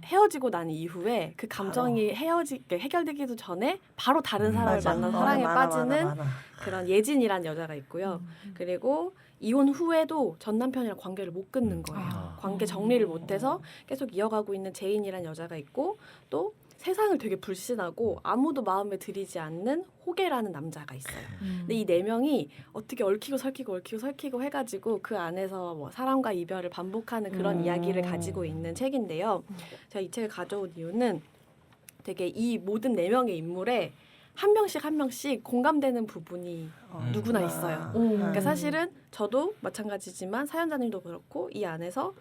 헤어지고 난 이후에 그 감정이 해결되기도 전에 바로 다른 사람을 만나 사랑에 빠지는 그런 예진이란 여자가 있고요. 그리고 이혼 후에도 전 남편이랑 관계를 못 끊는 거예요. 관계 정리를 못해서 계속 이어가고 있는 제인이란 여자가 있고 또 세상을 되게 불신하고 아무도 마음에 들이지 않는 호계라는 남자가 있어요. 근데 이 4명이 어떻게 얽히고 설키고 해가지고 그 안에서 뭐 사랑과 이별을 반복하는 그런 이야기를 가지고 있는 책인데요. 제가 이 책을 가져온 이유는 되게 이 모든 4명의 인물에 한 명씩 공감되는 부분이 누구나 있어요. 그러니까 사실은 저도 마찬가지지만 사연자님도 그렇고 이 안에서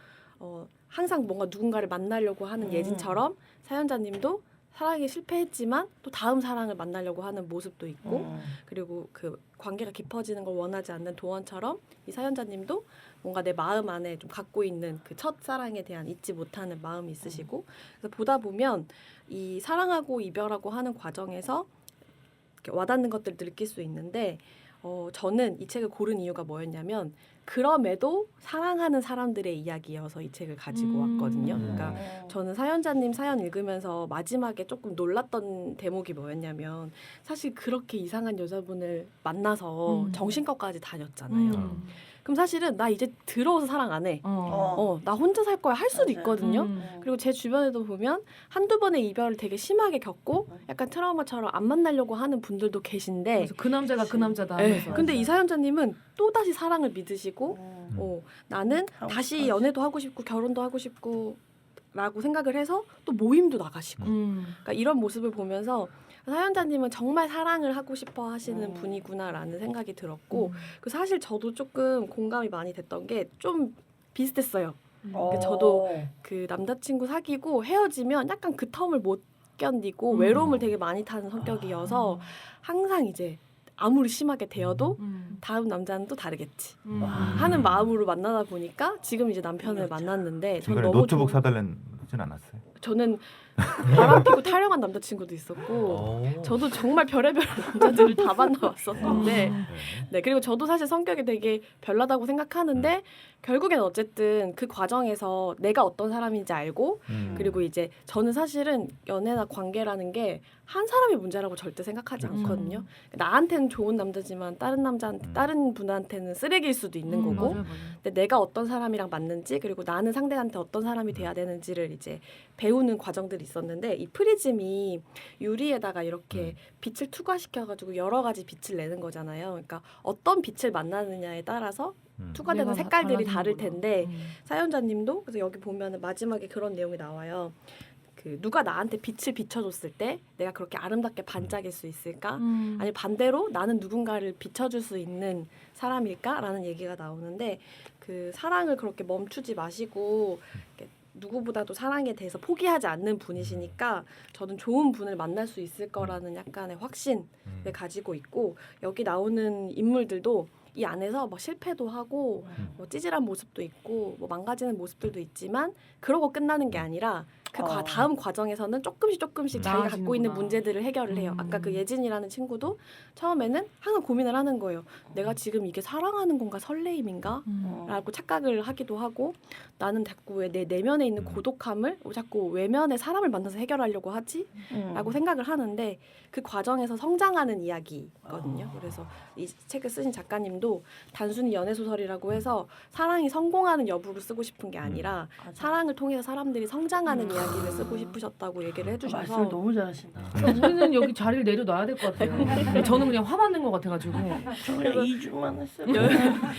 항상 뭔가 누군가를 만나려고 하는 예진처럼 사연자님도 사랑에 실패했지만 또 다음 사랑을 만나려고 하는 모습도 있고 그리고 그 관계가 깊어지는 걸 원하지 않는 도원처럼 이 사연자님도 뭔가 내 마음 안에 좀 갖고 있는 그 첫 사랑에 대한 잊지 못하는 마음이 있으시고 그래서 보다 보면 이 사랑하고 이별하고 하는 과정에서 이렇게 와닿는 것들을 느낄 수 있는데 저는 이 책을 고른 이유가 뭐였냐면 그럼에도 사랑하는 사람들의 이야기여서 이 책을 가지고 왔거든요. 그러니까 저는 사연자님 사연 읽으면서 마지막에 조금 놀랐던 대목이 뭐였냐면 사실 그렇게 이상한 여자분을 만나서 정신과까지 다녔잖아요. 그럼 사실은 나 이제 들어서 사랑 안 해. 나 혼자 살 거야 할 수도 있거든요. 그리고 제 주변에도 보면 한두 번의 이별을 되게 심하게 겪고 약간 트라우마처럼 안 만나려고 하는 분들도 계신데 그래서 그 남자가 그 남자다 네. 하면서. 근데 이 사연자님은 또다시 사랑을 믿으시고 나는 다시 연애도 하고 싶고 결혼도 하고 싶고 라고 생각을 해서 또 모임도 나가시고 그러니까 이런 모습을 보면서 사연자님은 정말 사랑을 하고 싶어 하시는 분이구나라는 생각이 들었고 그 사실 저도 조금 공감이 많이 됐던 게 좀 비슷했어요. 저도 그 남자친구 사귀고 헤어지면 약간 그 텀을 못 견디고 외로움을 되게 많이 타는 성격이어서 항상 이제 아무리 심하게 대어도 다음 남자는 또 다르겠지 하는 마음으로 만나다 보니까 지금 이제 남편을 만났는데 저는 이번에 너무 노트북 사달라는 진 않았어요. 저는 바람피고 타령한 남자친구도 있었고 저도 정말 별의별 남자들을 다 만나왔었는데 네 그리고 저도 사실 성격이 되게 별나다고 생각하는데 결국엔 어쨌든 그 과정에서 내가 어떤 사람인지 알고 그리고 이제 저는 사실은 연애나 관계라는 게 한 사람의 문제라고 절대 생각하지 않거든요. 나한테는 좋은 남자지만 다른 분한테는 쓰레기일 수도 있는 거고 맞아요. 근데 내가 어떤 사람이랑 맞는지 그리고 나는 상대한테 어떤 사람이 돼야 되는지를 이제 배우는 과정들이 있었는데 이 프리즘이 유리에다가 이렇게 빛을 투과시켜가지고 여러 가지 빛을 내는 거잖아요. 그러니까 어떤 빛을 만나느냐에 따라서 투과되는 내가 색깔들이 다를 달라지는구나. 텐데 사연자님도 그래서 여기 보면은 마지막에 그런 내용이 나와요. 그 누가 나한테 빛을 비춰줬을 때 내가 그렇게 아름답게 반짝일 수 있을까? 아니 반대로 나는 누군가를 비춰줄 수 있는 사람일까라는 얘기가 나오는데 그 사랑을 그렇게 멈추지 마시고 이렇게 누구보다도 사랑에 대해서 포기하지 않는 분이시니까 저는 좋은 분을 만날 수 있을 거라는 약간의 확신을 가지고 있고 여기 나오는 인물들도 이 안에서 뭐 실패도 하고 뭐 찌질한 모습도 있고 뭐 망가지는 모습들도 있지만 그러고 끝나는 게 아니라 그 다음 과정에서는 조금씩 자기가 갖고 있는 나아지는구나. 문제들을 해결을 해요. 아까 그 예진이라는 친구도 처음에는 항상 고민을 하는 거예요. 내가 지금 이게 사랑하는 건가 설레임인가? 라고 착각을 하기도 하고 나는 자꾸 왜 내 내면에 있는 고독함을 자꾸 외면의 사람을 만나서 해결하려고 하지? 라고 생각을 하는데 그 과정에서 성장하는 이야기거든요. 그래서 이 책을 쓰신 작가님도 단순히 연애소설이라고 해서 사랑이 성공하는 여부를 쓰고 싶은 게 아니라 사랑을 통해서 사람들이 성장하는 이야기를 쓰고 싶으셨다고 얘기를 말씀을 해주셔서 너무 잘하신다. 우리는 여기 자리를 내려놔야 될 것 같아요. 저는 그냥 화 받는 것 같아가지고. 저 그냥 2주만 했어요.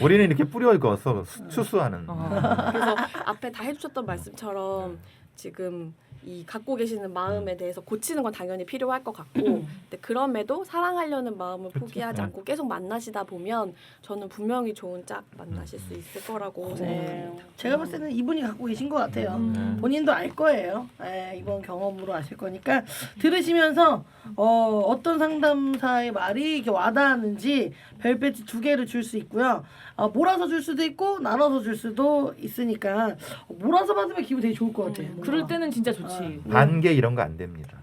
우리는 이렇게 뿌려 익어서 추수하는. 그래서 앞에 다 해주셨던 말씀처럼 지금 이 갖고 계시는 마음에 대해서 고치는 건 당연히 필요할 것 같고 근데 그럼에도 사랑하려는 마음을 포기하지 않고 계속 만나시다 보면 저는 분명히 좋은 짝 만나실 수 있을 거라고 네. 생각합니다. 제가 봤을 때는 이분이 갖고 계신 것 같아요. 네. 본인도 알 거예요. 이번 경험으로 아실 거니까 들으시면서 어떤 상담사의 말이 이렇게 와닿았는지 별배지 2개를 줄 수 있고요. 몰아서 줄 수도 있고 나눠서 줄 수도 있으니까 몰아서 받으면 기분 되게 좋을 것 같아요. 그럴 때는 진짜 좋지. 반개 이런 거 안 됩니다.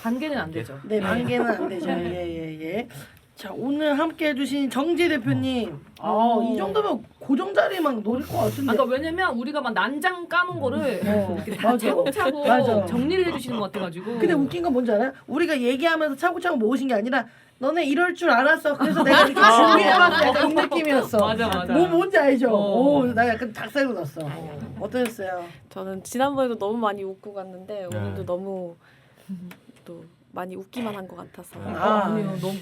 반개는 안 되죠. 네, 만개는 안 되죠. 예. 자, 오늘 함께 해주신 정재 대표님. 이 정도면 고정 자리 막 노릴 것 같은데. 그러니까 왜냐면 우리가 막 난장 까놓은 거를 이렇게 다 맞아. 차곡차곡 맞아. 정리를 해주시는 것 같아가지고. 근데 웃긴 건 뭔지 알아요? 우리가 얘기하면서 차곡차곡 모으신 게 아니라 너네 이럴 줄 알았어. 그래서 내가 이렇게 준비해봤어. 약간 이 느낌이었어. 맞아. 뭔지 알죠? 어. 나 약간 닭살 돋았어. 어떠셨어요? 저는 지난번에도 너무 많이 웃고 갔는데 네. 오늘도 너무 또 많이 웃기만 한 것 같아서 아니요 너무.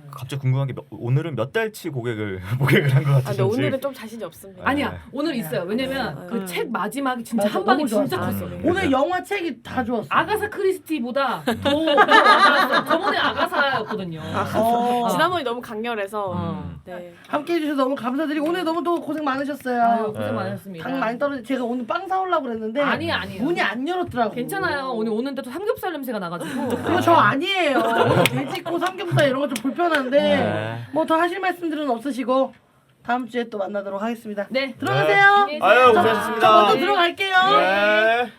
갑자기 궁금한 게 오늘은 몇 달치 고객을 한 것 근데 같은지. 오늘은 좀 자신이 없습니다. 아니야 오늘 있어요. 왜냐면 그 책 마지막이 진짜 맞아, 한 방에 너무 진짜 좋았어. 컸어. 네. 오늘 영화 책이 다 좋았어. 아가사 크리스티보다 더 와닿았어. 저번에 아가사였거든요. 지난번이 너무 강렬해서 네. 함께 해주셔서 너무 감사드리고 오늘 너무 또 고생 많으셨어요. 아유, 고생 많으셨습니다. 당 많이 떨어져. 제가 오늘 빵 사오려고 그랬는데 아니에요. 문이 안 열었더라고. 괜찮아요. 오늘 오는데도 삼겹살 냄새가 나가지고. 그거 저 아니에요. 돼지코 삼겹살 이런 거 좀 불편한데 네. 뭐 더 하실 말씀들은 없으시고 다음 주에 또 만나도록 하겠습니다. 네. 들어가세요. 네. 아유 저 고생하셨습니다. 먼저 들어갈게요. 네.